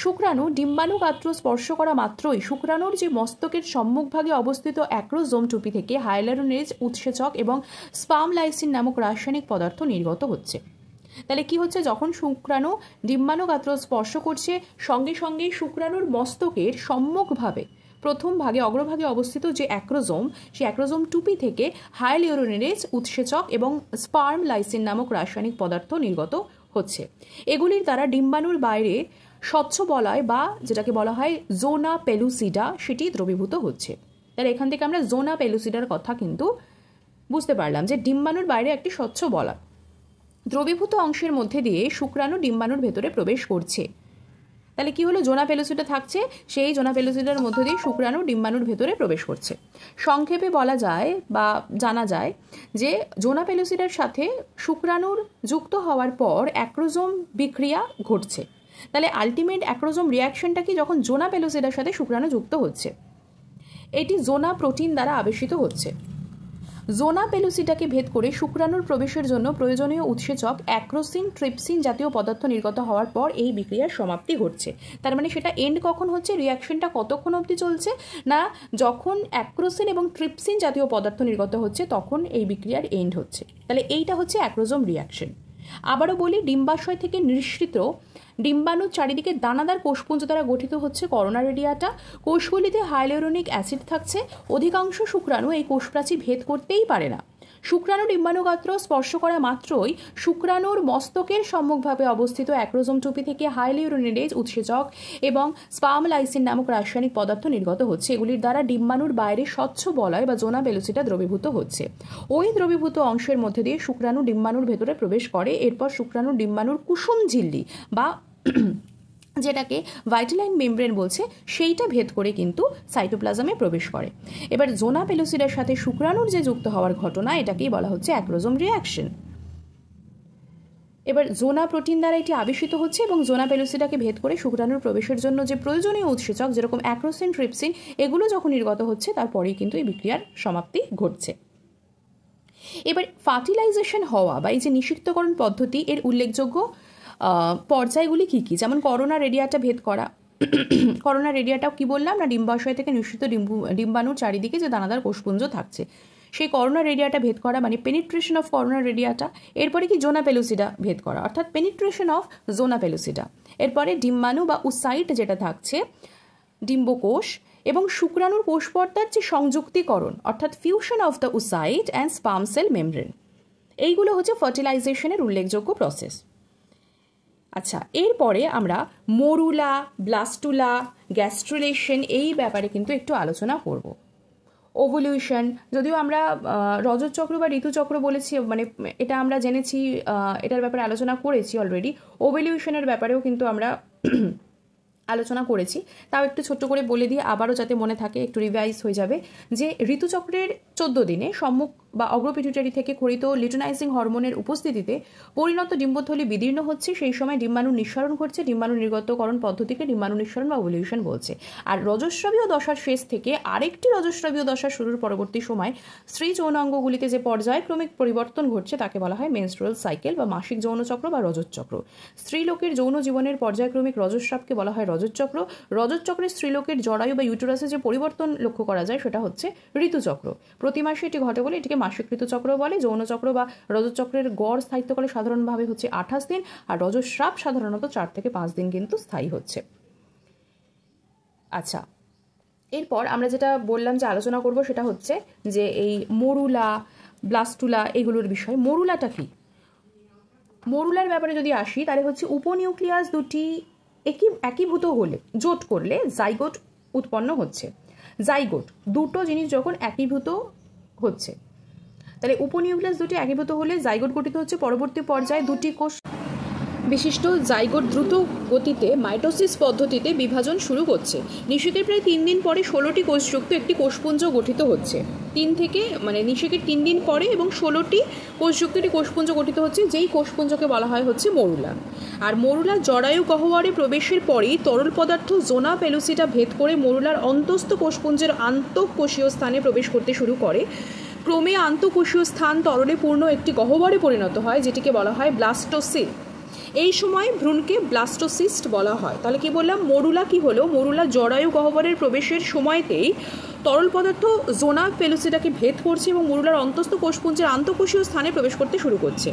শুক্রাণু ডিম্বাণু গাত্র স্পর্শ করা মাত্রই শুক্রাণুর যে মস্তকের সম্মুখভাগে অবস্থিত অ্যাক্রোজোম টুপি থেকে হাইলিউরোনেজ উৎসেচক এবং স্পার্ম লাইসিন নামক রাসায়নিক পদার্থ নির্গত হচ্ছে। তাহলে কি হচ্ছে? যখন শুক্রাণু ডিম্বাণু গাত্র স্পর্শ করছে, সঙ্গে সঙ্গেই শুক্রাণুর মস্তকের সম্মুখভাবে প্রথম ভাগে অগ্রভাগে অবস্থিত যে অ্যাক্রোজোম, সেই অ্যাক্রোজোম টুপি থেকে হাইলিউরোনেজ উৎসেচক এবং স্পার্ম লাইসিন নামক রাসায়নিক পদার্থ নির্গত হচ্ছে। এগুলির দ্বারা ডিম্বাণুর বাইরে স্বচ্ছ বলয় বা যেটাকে বলা হয় জোনা পেলুসিডা, সেটি দ্রবীভূত হচ্ছে। তাহলে এখান থেকে আমরা জোনা পেলুসিডার কথা কিন্তু বুঝতে পারলাম, যে ডিম্বাণুর বাইরে একটি স্বচ্ছ বলয়, দ্রবীভূত অংশের মধ্যে দিয়ে শুক্রাণু ডিম্বাণুর ভেতরে প্রবেশ করছে। তাহলে কি হলো? জোনা পেলুসিডা থাকছে, সেই জোনা পেলুসিডার মধ্য দিয়ে শুক্রাণু ডিম্বাণুর ভেতরে প্রবেশ করছে। সংক্ষেপে বলা যায় বা জানা যায় যে জোনা পেলুসিডার সাথে শুক্রাণুর যুক্ত হওয়ার পর অ্যাক্রোজোম বিক্রিয়া ঘটছে। তাহলে আলটিমেট অ্যাক্রোজোম রিয়াকশনটা কি, যখন জোনা পেলোসিডার সাথে শুক্রাণু যুক্ত হচ্ছে, এটি জোনা প্রোটিন দ্বারা আবেশিত হচ্ছে। জোনা পেলুসিডাকে ভেদ করে শুক্রাণুর প্রবেশের জন্য প্রয়োজনীয় উৎসেচক অ্যাক্রোসিন ট্রিপসিন জাতীয় পদার্থ নির্গত হওয়ার পর এই বিক্রিয়ার সমাপ্তি ঘটছে। তার মানে সেটা এন্ড কখন হচ্ছে, রিয়াকশনটা কতক্ষণ অবধি চলছে না, যখন অ্যাক্রোসিন এবং ট্রিপসিন জাতীয় পদার্থ নির্গত হচ্ছে তখন এই বিক্রিয়ার এন্ড হচ্ছে। তাহলে এইটা হচ্ছে অ্যাক্রোজোম রিয়াকশন। আবারও বলি, ডিম্বাশয় থেকে নিঃসৃত ডিম্বাণুর চারিদিকে দানাদার কোষপুঞ্জ দ্বারা গঠিত হচ্ছে করোনা রেডিয়াটা। কোষগুলিতে হাইলোরোনিক অ্যাসিড থাকছে। অধিকাংশ শুক্রাণু এই কোষপ্রাচীর ভেদ করতেই পারে না। শুক্রাণু ডিম্বাণুগাত্র স্পর্শ করা মাত্রই শুক্রাণুর মস্তকের সম্মুখভাবে অবস্থিত অ্যাক্রোজোম টুপি থেকে হাইলিউরিনেডেজ উৎসেচক এবং স্পার্ম লাইসিন নামক রাসায়নিক পদার্থ নির্গত হচ্ছে। এগুলির দ্বারা ডিম্বাণুর বাইরে স্বচ্ছ বলয় বা জোনা পেলুসিডা দ্রবীভূত হচ্ছে। ওই দ্রবীভূত অংশের মধ্যে দিয়ে শুক্রাণু ডিম্বাণুর ভেতরে প্রবেশ করে। এরপর শুক্রাণু ডিম্বাণুর কুসুম ঝিল্লি বা যেটাকে ভাইটালাইন মেমব্রেন বলছে সেইটা ভেদ করে কিন্তু সাইটোপ্লাজমে প্রবেশ করে। এবার জোনা পেলুসিডার সাথে শুক্রাণুর যে যুক্ত হওয়ার ঘটনা, এটাকেই বলা হচ্ছে অ্যাক্রোজোম রিয়াকশন। এবার জোনা প্রোটিন দ্বারা এটি আবেশিত হচ্ছে এবং জোনা পেলুসিডাকে ভেদ করে শুক্রাণুর প্রবেশের জন্য যে প্রয়োজনীয় উৎসেচক যেরকম অ্যাক্রোসিন ট্রিপসিন এগুলো যখন নির্গত হচ্ছে তারপরেই কিন্তু এই বিক্রিয়ার সমাপ্তি ঘটছে। এবার ফার্টিলাইজেশন হওয়া বা এই যে নিষিক্তকরণ পদ্ধতি, এর উল্লেখযোগ্য পর্যায়গুলি কী কী, যেমন করোনা রেডিয়াটা ভেদ করা। করোনা রেডিয়াটাও কি বললাম না, ডিম্বাশয় থেকে নিঃসৃত ডিম্বাণুর চারিদিকে যে দানাদার কোষপুঞ্জ থাকছে সেই করোনা রেডিয়াটা ভেদ করা, মানে পেনিট্রেশন অফ করোনা রেডিয়াটা। এরপরে কি জোনা পেলুসিডা ভেদ করা, অর্থাৎ পেনিট্রেশন অফ জোনা পেলুসিডা। এরপরে ডিম্বাণু বা উসাইট যেটা থাকছে, ডিম্বকোষ এবং শুক্রাণুর কোষপর্দার যে সংযুক্তিকরণ, অর্থাৎ fusion of the oocyte and sperm cell membrane, এইগুলো হচ্ছে ফার্টিলাইজেশনের উল্লেখযোগ্য প্রসেস। আচ্ছা, এরপরে আমরা মরুলা, ব্লাস্টুলা, গ্যাস্ট্রুলেশন এই ব্যাপারে কিন্তু একটু আলোচনা করব। ওভলিউশন, যদিও আমরা রজতচক্র বা ঋতুচক্র বলেছি, মানে এটা আমরা জেনেছি, এটার ব্যাপারে আলোচনা করেছি অলরেডি। ওভলিউশনের ব্যাপারেও কিন্তু আমরা আলোচনা করেছি, তাও একটু ছোট্ট করে বলে দিই আবারও যাতে মনে থাকে, একটু রিভাইজ হয়ে যাবে। যে ঋতুচক্রের 14 দিনে সম্মুখ বা অগ্রপিটুইটারি থেকে খরিত লিউটিনাইজিং হরমোনের উপস্থিতিতে পরিণত ডিম্বথলি বিদীর্ণ হচ্ছে, সেই সময় ডিম্বাণুর নিঃসরণ ঘটছে। ডিম্বাণু নির্গতকরণ পদ্ধতিকে ডিম্বাণু নিঃসরণ বা ওভলিউশন বলছে। আর রজস্রাবীয় দশার শেষ থেকে আরেকটি রজস্রাবীয় দশা শুরুর পরবর্তী সময় স্ত্রী যৌনাঙ্গগুলিতে যে পর্যায়ক্রমিক পরিবর্তন ঘটছে তাকে বলা হয় মেনস্ট্রুয়াল সাইকেল বা মাসিক যৌনচক্র বা রজতচক্র। স্ত্রীলোকের যৌন জীবনের পর্যায়ক্রমিক রজস্রাবকে বলা হয় রজতচক্র। রজতচক্রে স্ত্রীলোকের জরায়ু বা ইউটেরাসে যে পরিবর্তন লক্ষ্য করা যায় সেটা হচ্ছে ঋতুচক্র। প্রতি মাসে এটি ঘটে বলে এটিকে মাসিক ঋতুচক্র বলে। যৌনচক্র বা রজতচক্রের গড় স্থায়িত্বকাল সাধারণভাবে হচ্ছে 28 দিন, আর রজস্রাব সাধারণত 4 থেকে 5 দিন কিন্তু স্থায়ী হচ্ছে। আচ্ছা, এরপর আমরা যেটা বললাম যে আলোচনা করব সেটা হচ্ছে যে এই মরুলা, ব্লাস্টুলা এগুলোর বিষয়। মরুলাটা কি? মরুলার ব্যাপারে যদি আসি তাহলে হচ্ছে উপনিউক্লিয়াস দুটি একীভূত হলে, জোট করলে জাইগোট উৎপন্ন হচ্ছে। জাইগোট দুটো জিনিস যখন একীভূত হচ্ছে, তাহলে উপনিউক্লিয়াস দুটি একীভূত হলে জাইগোট গঠিত হচ্ছে। পরবর্তী পর্যায়ে দুটি কোষ বিশিষ্ট জাইগোট দ্রুত গতিতে মাইটোসিস পদ্ধতিতে বিভাজন শুরু করছে। নিষেকের প্রায় 3 দিন পরে 16টি কোষযুক্ত একটি কোষপুঞ্জ গঠিত হচ্ছে। 3 থেকে মানে নিষেকের 3 দিন পরে এবং 16টি কোষযুক্ত একটি কোষপুঞ্জ গঠিত হচ্ছে, যেই কোষপুঞ্জকে বলা হয় হচ্ছে মরুলা। আর মরুলা জরায়ু গহ্বরে প্রবেশের পরেই তরল পদার্থ জোনা পেলুসিডা ভেদ করে মরুলার অন্তস্থ কোষপুঞ্জের আন্তঃকোষীয় স্থানে প্রবেশ করতে শুরু করে। ক্রমে আন্তঃকোষীয় স্থান তরলে পূর্ণ একটি গহ্বরে পরিণত হয়, যেটিকে বলা হয় ব্লাস্টোসিল। এই সময় ভ্রূণকে ব্লাস্টোসিস্ট বলা হয়। তাহলে কি বললাম, মরুলা কি হলো, মরুলা জরায়ু গহ্বরের প্রবেশের সময়তেই তরল পদার্থ জোনা পেলুসিডাকে ভেদ করছে এবং মরুলার অন্তস্থ কোষপুঞ্জের আন্তঃকোষীয় স্থানে প্রবেশ করতে শুরু করছে।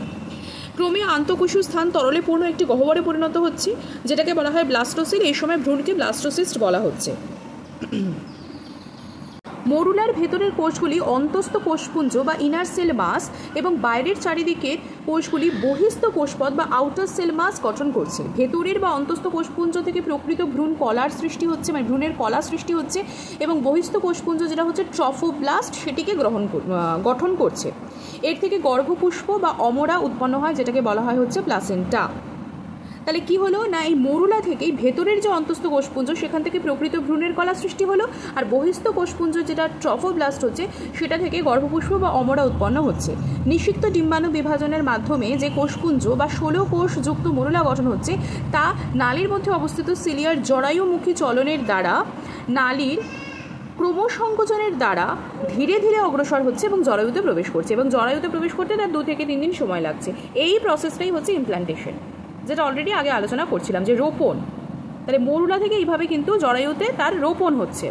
ক্রমে আন্তঃকোষীয় স্থান তরলে পূর্ণ একটি গহ্বরে পরিণত হচ্ছে, যেটাকে বলা হয় ব্লাস্টোসিল। এই সময় ভ্রূণকে ব্লাস্টোসিস্ট বলা হচ্ছে। মরুলার ভেতরের কোষগুলি অন্তস্থ কোষপুঞ্জ বা ইনার সেল মাস এবং বাইরের চারিদিকের কোষগুলি বহিস্থ কোষপথ বা আউটার সেল মাস গঠন করছে। ভেতরের বা অন্তস্থ কোষপুঞ্জ থেকে প্রকৃত ভ্রূণ কলার সৃষ্টি হচ্ছে, মানে ভ্রূণের কলা সৃষ্টি হচ্ছে, এবং বহিস্থ কোষপুঞ্জ যেটা হচ্ছে ট্রফোব্লাস্ট সেটিকে গঠন করছে। এর থেকে গর্ভপুষ্প বা অমরা উৎপন্ন হয়, যেটাকে বলা হয় হচ্ছে প্লাসেন্টা। তাহলে কি হলো না, এই মরুলা থেকেই ভেতরের যে অন্তস্থ কোষপুঞ্জ সেখান থেকে প্রকৃত ভ্রূণের কলা সৃষ্টি হলো, আর বহিস্থ কোষপুঞ্জ যেটা ট্রফোব্লাস্ট হচ্ছে সেটা থেকে গর্ভপুষ্প বা অমরা উৎপন্ন হচ্ছে। নিষিক্ত ডিম্বাণু বিভাজনের মাধ্যমে যে কোষপুঞ্জ বা 16 কোষযুক্ত মরুলা গঠন হচ্ছে তা নালীর মধ্যে অবস্থিত সিলিয়ার জরায়ুমুখী চলনের দ্বারা নালীর ক্রমসংকোচনের দ্বারা ধীরে ধীরে অগ্রসর হচ্ছে এবং জরায়ুতে প্রবেশ করছে, এবং জরায়ুতে প্রবেশ করতে তার 2 থেকে 3 দিন সময় লাগছে। এই প্রসেসটাই হচ্ছে ইমপ্ল্যান্টেশন, যেটা অলরেডি আগে আলোচনা করছিলাম যে রোপণ। তাহলে মরুলা থেকে এইভাবে কিন্তু জরায়ুতে তার রোপণ হচ্ছে।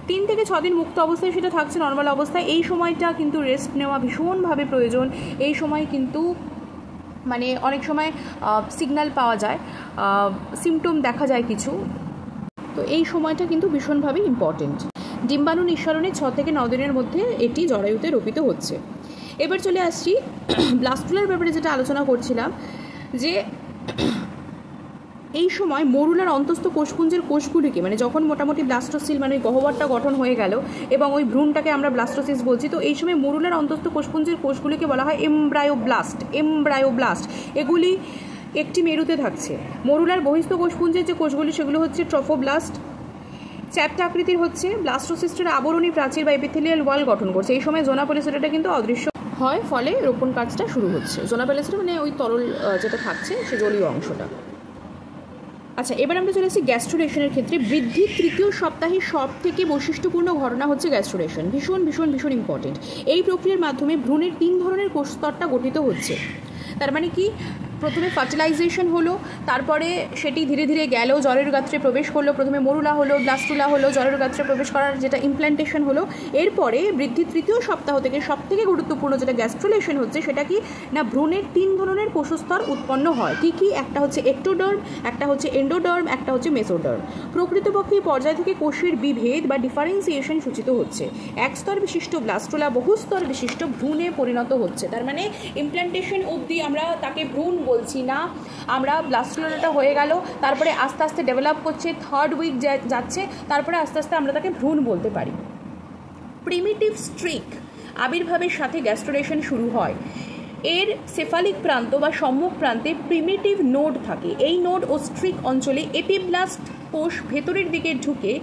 3 থেকে 6 দিন মুক্ত অবস্থায় সেটা থাকছে নর্মাল অবস্থায়। এই সময়টা কিন্তু রেস্ট নেওয়া ভীষণভাবে প্রয়োজন। এই সময় কিন্তু মানে অনেক সময় সিগন্যাল পাওয়া যায়, সিমটম দেখা যায় কিছু, তো এই সময়টা কিন্তু ভীষণভাবে ইম্পর্টেন্ট। ডিম্বাণু নিঃসরণে 6 থেকে 9 দিনের মধ্যে এটি জরায়ুতে রোপিত হচ্ছে। এবার চলে আসছি ব্লাস্টুলার ব্যাপারে, যেটা আলোচনা করছিলাম যে এই সময় মরুলার অন্তস্থ কোষপুঞ্জের কোষগুলিকে, মানে যখন মোটামুটি ব্লাস্টোসিল মানে গহ্বরটা গঠন হয়ে গেল এবং ওই ভ্রূণটাকে আমরা ব্লাস্টোসিস বলছি, তো এই সময় মরুলার অন্তস্থ কোষপুঞ্জের কোষগুলিকে বলা হয় এমব্রায়োব্লাস্ট। এগুলি একটি মেরুতে থাকছে। মরুলার বহিস্থ কোষপুঞ্জের যে কোষগুলি সেগুলো হচ্ছে ট্রফোব্লাস্ট, চ্যাপ্টা আকৃতির হচ্ছে। ব্লাস্টোসিস্টের আবরণী প্রাচীর বা এপিথেলিয়াল ওয়াল গঠন করছে। এই সময় জোনা পেলিসিডাটা কিন্তু অদৃশ্য হয়, ফলে রোপণ কাজটা শুরু হচ্ছে। জোনা পেলিসিডা মানে ওই তরল যেটা থাকছে সে জলীয় অংশটা। আচ্ছা, এবার আমরা চলে আসছি গ্যাস্ট্রুলেশনের ক্ষেত্রে। বৃদ্ধির 3য় সপ্তাহে সব থেকে বৈশিষ্ট্যপূর্ণ ঘটনা হচ্ছে গ্যাস্ট্রুলেশন। ভীষণ ভীষণ ভীষণ ইম্পর্টেন্ট। এই প্রক্রিয়ার মাধ্যমে ভ্রূণের 3 ধরনের কোষস্তরটা গঠিত হচ্ছে। তার মানে কি, প্রথমে ফার্টিলাইজেশন হলো, তারপরে সেটি ধীরে ধীরে গেল, জরায়ুর গাত্রে প্রবেশ করলো। প্রথমে মরুলা হলো, ব্লাস্টুলা হলো, জরায়ুর গাত্রে প্রবেশ করার যেটা ইমপ্ল্যান্টেশন হলো। এরপরে বৃদ্ধির 3য় সপ্তাহ থেকে সবথেকে গুরুত্বপূর্ণ যেটা গ্যাস্ট্রুলেশন হচ্ছে, সেটা কি না, ভ্রূণের 3 ধরনের কোষস্তর উৎপন্ন হয়। কি একটা হচ্ছে এক্টোডার্ম, একটা হচ্ছে এন্ডোডার্ম, একটা হচ্ছে মেসোডার্ম। প্রকৃতপক্ষে পর্যায় থেকে কোষের বিভেদ বা ডিফারেন্সিয়েশন সূচিত হচ্ছে। 1 স্তর বিশিষ্ট ব্লাস্টুলা বহুস্তর বিশিষ্ট ভ্রূণে পরিণত হচ্ছে। তার মানে ইমপ্ল্যান্টেশন অবধি আমরা তাকে ভ্রূণ বলছি না, আমরা ব্লাস্টুলাটা হয়ে গেল, তারপরে আস্তে আস্তে ডেভেলপ করছে, 3rd উইক যাচ্ছে, তারপরে আস্তে আস্তে আমরা তাকে ভ্রূণ বলতে পারি। প্রিমিটিভ স্ট্রিক আবির্ভাবের সাথে গ্যাস্ট্রুলেশন শুরু হয়। এর সেফালিক প্রান্ত বা সম্মুখ প্রান্তে প্রিমিটিভ নোড থাকে। এই নোড ও স্ট্রিক অঞ্চলে এপিব্লাস্ট কোষ ভেতরের দিকে ঢুকে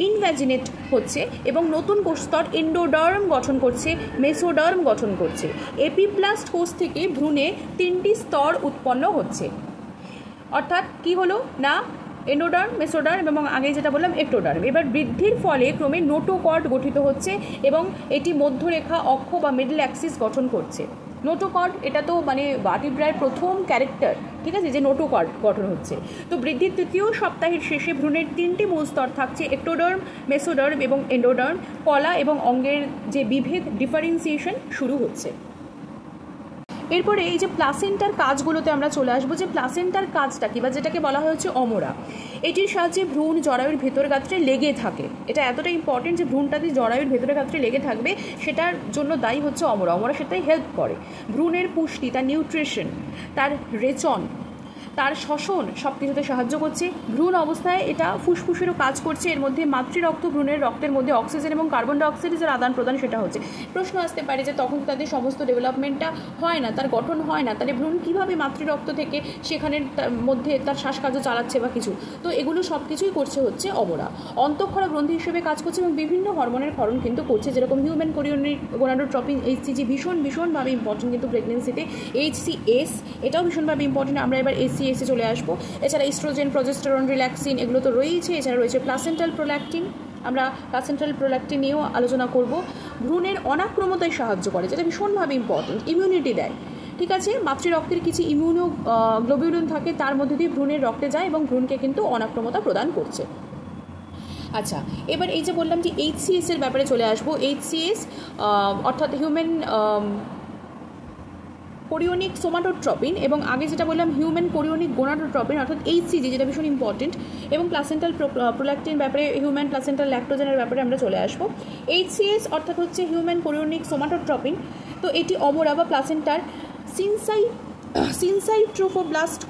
ইনভ্যাজিনেট হচ্ছে এবং নতুন কোষস্তর এন্ডোডার্ম গঠন করছে, মেসোডার্ম গঠন করছে। এপিব্লাস্ট কোষ থেকে ভ্রূণে 3টি স্তর উৎপন্ন হচ্ছে। অর্থাৎ কি হলো না, এন্ডোডার্ম, মেসোডার্ম এবং আগে যেটা বললাম এক্টোডার্ম। এবার বৃদ্ধির ফলে ক্রমে নোটোকর্ড গঠিত হচ্ছে এবং এটি মধ্যরেখা অক্ষ বা মিডল অ্যাক্সিস গঠন করছে। নোটোকর্ড এটা তো মানে ভার্টিব্রার প্রথম ক্যারেক্টার, ঠিক আছে, যে নোটোকর্ড গঠন হচ্ছে। তো বৃদ্ধির 3য় সপ্তাহের শেষে ভ্রূণের 3টি মূল স্তর থাকছে, এক্টোডার্ম, মেসোডার্ম এবং এন্ডোডার্ম। কলা এবং অঙ্গের যে বিভেদ ডিফারেন্সিয়েশন শুরু হচ্ছে। এরপরে এই যে প্লাসেন্টার কাজগুলোতে আমরা চলে আসবো, যে প্লাসেন্টার কাজটা কি বা যেটাকে বলা হচ্ছে অমরা। এটির সাহায্যে ভ্রূণ জরায়ুর ভেতর গাত্রে লেগে থাকে। এটা এতটা ইম্পর্টেন্ট যে ভ্রূণটাতে জরায়ুর ভেতরে গাত্রে লেগে থাকবে, সেটার জন্য দায়ী হচ্ছে অমরা। অমরা সেটাই হেল্প করে। ভ্রূণের পুষ্টি, তার নিউট্রিশন, তার রেচন, তার শ্বসন সব কিছুতে সাহায্য করছে। ভ্রূণ অবস্থায় এটা ফুসফুসেরও কাজ করছে। এর মধ্যে মাতৃরক্ত ভ্রূণের রক্তের মধ্যে অক্সিজেন এবং কার্বন ডাইঅক্সাইডের আদান প্রদান সেটা হচ্ছে। প্রশ্ন আসতে পারে যে তখন তাদের সমস্ত ডেভেলপমেন্টটা হয় না, তার গঠন হয় না, তাহলে ভ্রূণ কীভাবে মাতৃরক্ত থেকে সেখানের মধ্যে তার শ্বাসকার্য চালাচ্ছে বা কিছু, তো এগুলো সব কিছুই করছে হচ্ছে অমরা। অন্তঃক্ষরা গ্রন্থি হিসেবে কাজ করছে এবং বিভিন্ন হরমোনের ক্ষরণ কিন্তু করছে, যেরকম হিউম্যান কোরিওনিক গোনাডোট্রপিন, HCG ভীষণভাবে ইম্পর্টেন্ট কিন্তু প্রেগনেন্সিতে। HCS এটাও ভীষণভাবে ইম্পর্টেন্ট। আমরা এবার HCS চলে আসবো। এছাড়া ইস্ট্রোজেন, প্রজেস্টেরন, রিল্যাক্সিন এগুলো তো রয়েছে। এছাড়া রয়েছে প্লাসেন্টাল প্রোল্যাকটিন, আমরা প্লাসেন্টাল প্রোল্যাকটিন নিয়েও আলোচনা করব। ভ্রূণের অনাক্রমতায় সাহায্য করে, যেটা ভীষণভাবে ইম্পর্টেন্ট। ইমিউনিটি দেয়, ঠিক আছে। মাতৃরক্তের কিছু ইমিউনো গ্লোবিউলিন থাকে, তার মধ্যে দিয়ে ভ্রূণের রক্তে যায় এবং ভ্রূণকে কিন্তু অনাক্রমতা প্রদান করছে। আচ্ছা, এবার এই যে বললাম যে HCS এর ব্যাপারে চলে আসবো। HCS অর্থাৎ হিউম্যান কোরিওনিক সোমাটোট্রপিন, এবং আগে যেটা বললাম হিউম্যান কোরিওনিক গোনাডোট্রপিন অর্থাৎ HCG, যেটা ভীষণ ইম্পর্টেন্ট, এবং প্লাসেন্টাল প্রোল্যাকটিন ব্যাপারে, হিউম্যান প্লাসেন্টাল ল্যাক্টোজেনের ব্যাপারে আমরা চলে আসবো। HCS অর্থাৎ হচ্ছে হিউম্যান কোরিওনিক সোমাটোট্রপিন। তো এটি অমরা বা প্লাসেন্টার সিনসাইট্রোফোব্লাস্ট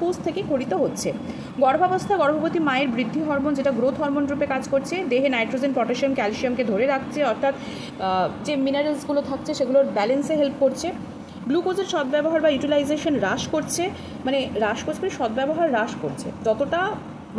কোষ থেকে খরিত হচ্ছে। গর্ভাবস্থা গর্ভবতী মায়ের বৃদ্ধি হরমোন, যেটা গ্রোথ হরমোন রূপে কাজ করছে, দেহে নাইট্রোজেন, পটাশিয়াম, ক্যালসিয়ামকে ধরে রাখছে, অর্থাৎ যে মিনারেলসগুলো থাকছে সেগুলোর ব্যালেন্সে হেল্প করছে। গ্লুকোজের সদ্ব্যবহার বা ইউটিলাইজেশন হ্রাস করছে, মানে সদ্ব্যবহার হ্রাস করছে, যতটা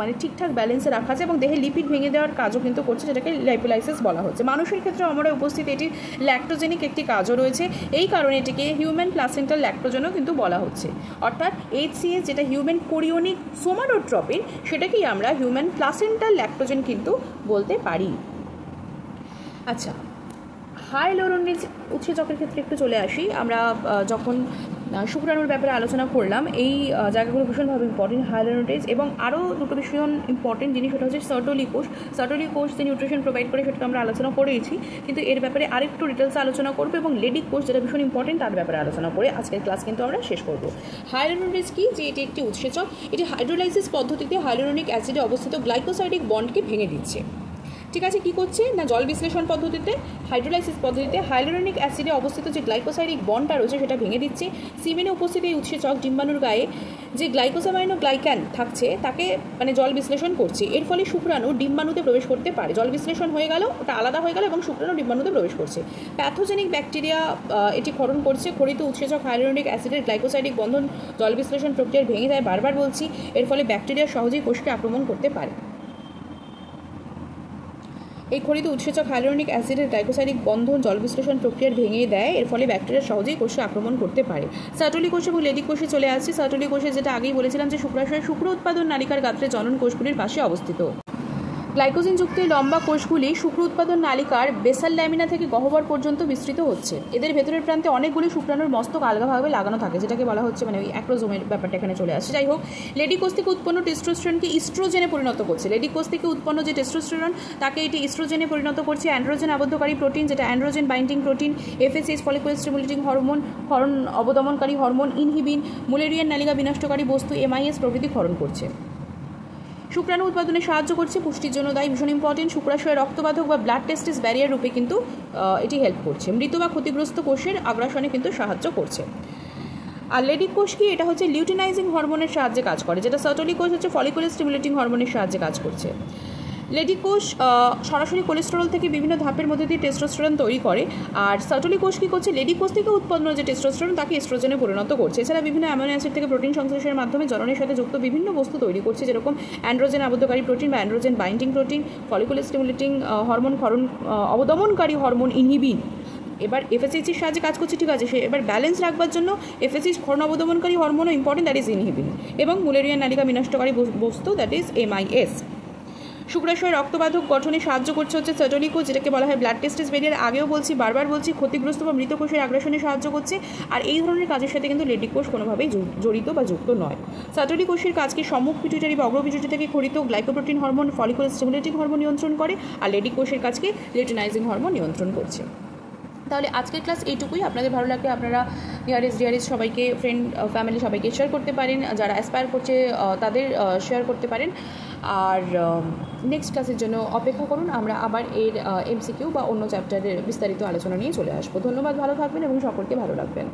মানে ঠিকঠাক ব্যালেন্সে রাখা যায়, এবং দেহে লিপিড ভেঙে দেওয়ার কাজও কিন্তু করছে, যেটাকে লাইপোলাইসিস বলা হচ্ছে। মানুষের ক্ষেত্রে অমরে উপস্থিত এটির ল্যাক্টোজেনিক একটি কাজও রয়েছে, এই কারণে এটিকে হিউম্যান প্লাসেন্টাল ল্যাক্টোজেনও কিন্তু বলা হচ্ছে। অর্থাৎ HCS যেটা হিউম্যান কোরিওনিক সোমাটোট্রপিন, সেটাকেই আমরা হিউম্যান প্লাসেন্টাল ল্যাক্টোজেন কিন্তু বলতে পারি। আচ্ছা, হাইলোরোনিজ উৎসেচকের ক্ষেত্রে একটু চলে আসি। আমরা যখন শুক্রাণুর ব্যাপারে আলোচনা করলাম, এই জায়গাগুলো ভীষণভাবে ইম্পর্টেন্ট, হাইলোরোনিজ, এবং আরও দুটো ভীষণ ইম্পর্টেন্ট জিনিস, সেটা হচ্ছে সার্টোলি কোষ। সার্টোলি কোষ যে নিউট্রিশন প্রোভাইড করে সেটা আমরা আলোচনা করেছি, কিন্তু এর ব্যাপারে আরেকটু ডিটেলসে আলোচনা করবো, এবং লেডিক কোষ যেটা ভীষণ ইম্পর্টেন্ট তার ব্যাপারে আলোচনা করে আজকের ক্লাস কিন্তু আমরা শেষ করবো। হাইলোরোনিজ কি? যে এটি একটি উৎসেচক, এটি হাইড্রোলাইসিস পদ্ধতিতে হাইলোরোনিক অ্যাসিডে অবস্থিত গ্লাইকোসাইডিক বন্ডকে ভেঙে দিচ্ছে। ঠিক আছে, কী করছে না, জল বিশ্লেষণ পদ্ধতিতে, হাইড্রোলাইসিস পদ্ধতিতে হাইলোরোনিক অ্যাসিডে অবস্থিত যে গ্লাইকোসাইডিক বন্ডটা রয়েছে সেটা ভেঙে দিচ্ছে। সিমেনে উপস্থিত এই উৎসেচক ডিম্বাণুর গায়ে যে গ্লাইকোসামাইনোগ্লাইক্যান থাকছে তাকে মানে জল বিশ্লেষণ করছে। এর ফলে শুক্রাণু ডিম্বাণুতে প্রবেশ করতে পারে। জল বিশ্লেষণ হয়ে গেল, ওটা আলাদা হয়ে গেল, এবং শুক্রাণু ডিম্বাণুতে প্রবেশ করছে। প্যাথোজেনিক ব্যাকটেরিয়া এটি ক্ষরণ করছে। ক্ষরিত উৎসেচক হাইলোরোনিক অ্যাসিডের গ্লাইকোসাইডিক বন্ধন জল বিশ্লেষণ প্রক্রিয়ায় ভেঙে যায়, বারবার বলছি। এর ফলে ব্যাকটেরিয়া সহজেই কোষকে আক্রমণ করতে পারে। এই ক্ষরিত উৎসেচক হাইলোরোনিক অ্যাসিডের গ্লাইকোসাইডিক বন্ধন জল বিশ্লেষণ প্রক্রিয়ার ভেঙে দেয়, এর ফলে ব্যাকটেরিয়া সহজেই কোষে আক্রমণ করতে পারে। সার্টোলি কোষ এবং লেডিক কোষে চলে আসছে। সার্টোলি কোষে যেটা আগেই বলেছিলাম যে শুক্রাশয় শুক্র উৎপাদন নালিকার গাত্রে জনন কোষগুলির পাশে অবস্থিত। গ্লাইকোজেনযুক্ত এই লম্বা কোষগুলি শুক্র উৎপাদন নালিকার বেসাল ল্যামিনা থেকে গহ্বর পর্যন্ত বিস্তৃত হচ্ছে। এদের ভেতরের প্রান্তে অনেকগুলি শুক্রাণুর মস্তক আলগাভাবে লাগানো থাকে, যেটাকে বলা হচ্ছে মানে ওই অ্যাক্রোজোমের ব্যাপারটা এখানে চলে আসছে। যাই হোক, লেডি কোষ থেকে উৎপন্ন টেস্টোস্টেরনকে ইস্ট্রোজেনে পরিণত করছে। লেডি কোষ থেকে উৎপন্ন যে টেস্টোস্টেরন তাকে এটি ইস্ট্রোজেনে পরিণত করছে। অ্যান্ড্রোজেন আবদ্ধকারী প্রোটিন, যেটা androgen binding protein, FSH follicular stimulating hormone, ক্ষরণ অবদমনকারী হরমোন, ইনহিবিন, মুলেরিয়ান নালিকা বিনষ্টকারী বস্তু, MIS প্রভৃতি ক্ষরণ করছে। শুক্রাণু উৎপাদনে সাহায্য করছে, পুষ্টির জন্য দায়ী, ভীষণ ইম্পর্টেন্ট। শুক্রাশয়ে রক্তবাধক বা ব্লাড টেস্টিস ব্যারিয়ার রূপে কিন্তু এটি হেল্প করছে। মৃত বা ক্ষতিগ্রস্ত কোষের আগ্রাসনে কিন্তু সাহায্য করছে। আর লেডিক কোষ কি? এটা হচ্ছে লিউটিনাইজিং হরমোনের সাহায্যে কাজ করে, যেটা সার্টোলি কোষ হচ্ছে ফলিকুলার স্টিমুলেটিং হরমোনের সাহায্যে কাজ করছে। লেডিক কোষ সরাসরি কোলেস্টেরল থেকে বিভিন্ন ধাপের মধ্যে দিয়ে টেস্টোস্টেরন তৈরি করে, আর সার্টোলি কোষ কী করছে? লেডিক কোষ থেকে উৎপন্ন যে টেস্টোস্টেরন তাকে এস্ট্রোজেনে পরিণত করছে। এছাড়া বিভিন্ন অ্যামিনো অ্যাসিড থেকে প্রোটিন সংশ্লেষের মাধ্যমে জননের সাথে যুক্ত বিভিন্ন বস্তু তৈরি করছে, যেরকম অ্যান্ড্রোজেন আবদ্ধকারী প্রোটিন বা androgen binding protein, follicular stimulating hormone, ক্ষরণ অবদমনকারী হরমোন, ইনহিবিন। এবার FSH এর সাহায্যে কাজ করছে, ঠিক আছে, সে এবার ব্যালেন্স রাখবার জন্য FSH ক্ষরণ অবদমনকারী হরমোনও ইম্পর্টেন্ট, দ্যাট ইজ ইনহিবিন, এবং মুলেরিয়ান নালিকা বিনষ্টকারী বস্তু, দ্যাট ইজ MIS। শুক্রাশয় রক্তবাধক গঠনে সাহায্য করছে হচ্ছে সার্টোলি কোষ, যেটাকে বলা হয় ব্লাড টেস্টিস ব্যারিয়ার। আগেও বলছি, বারবার বলছি, ক্ষতিগ্রস্ত বা মৃত কোষের আগ্রাসনে সাহায্য করছে। আর এই ধরনের কাজের সাথে কিন্তু লেডিক কোষ কোনোভাবেই জড়িত বা যুক্ত নয়। সার্টোলি কোষের কাজকে সম্মুখ পিটুইটারি বা অগ্রপিটুইটারি থেকে ক্ষরিত glycoprotein hormone, follicular stimulating hormone নিয়ন্ত্রণ করে, আর লেডিক কোষের কাজকে লিউটিনাইজিং হরমোন নিয়ন্ত্রণ করছে। তাহলে আজকের ক্লাস এইটুকুই। আপনাদের ভালো লাগলে আপনারা নিয়ারেস্ট ডিয়ারেস্ট সবাইকে, ফ্রেন্ড ফ্যামিলি সবাইকে শেয়ার করতে পারেন, যারা অ্যাসপায়ার করছে তাদের শেয়ার করতে পারেন। আর নেক্সট ক্লাসের জন্য অপেক্ষা করুন, আমরা আবার এর MCQ বা অন্য চ্যাপ্টারের বিস্তারিত আলোচনা নিয়ে চলে আসবো। ধন্যবাদ, ভালো থাকবেন এবং সকলকে ভালো রাখবেন।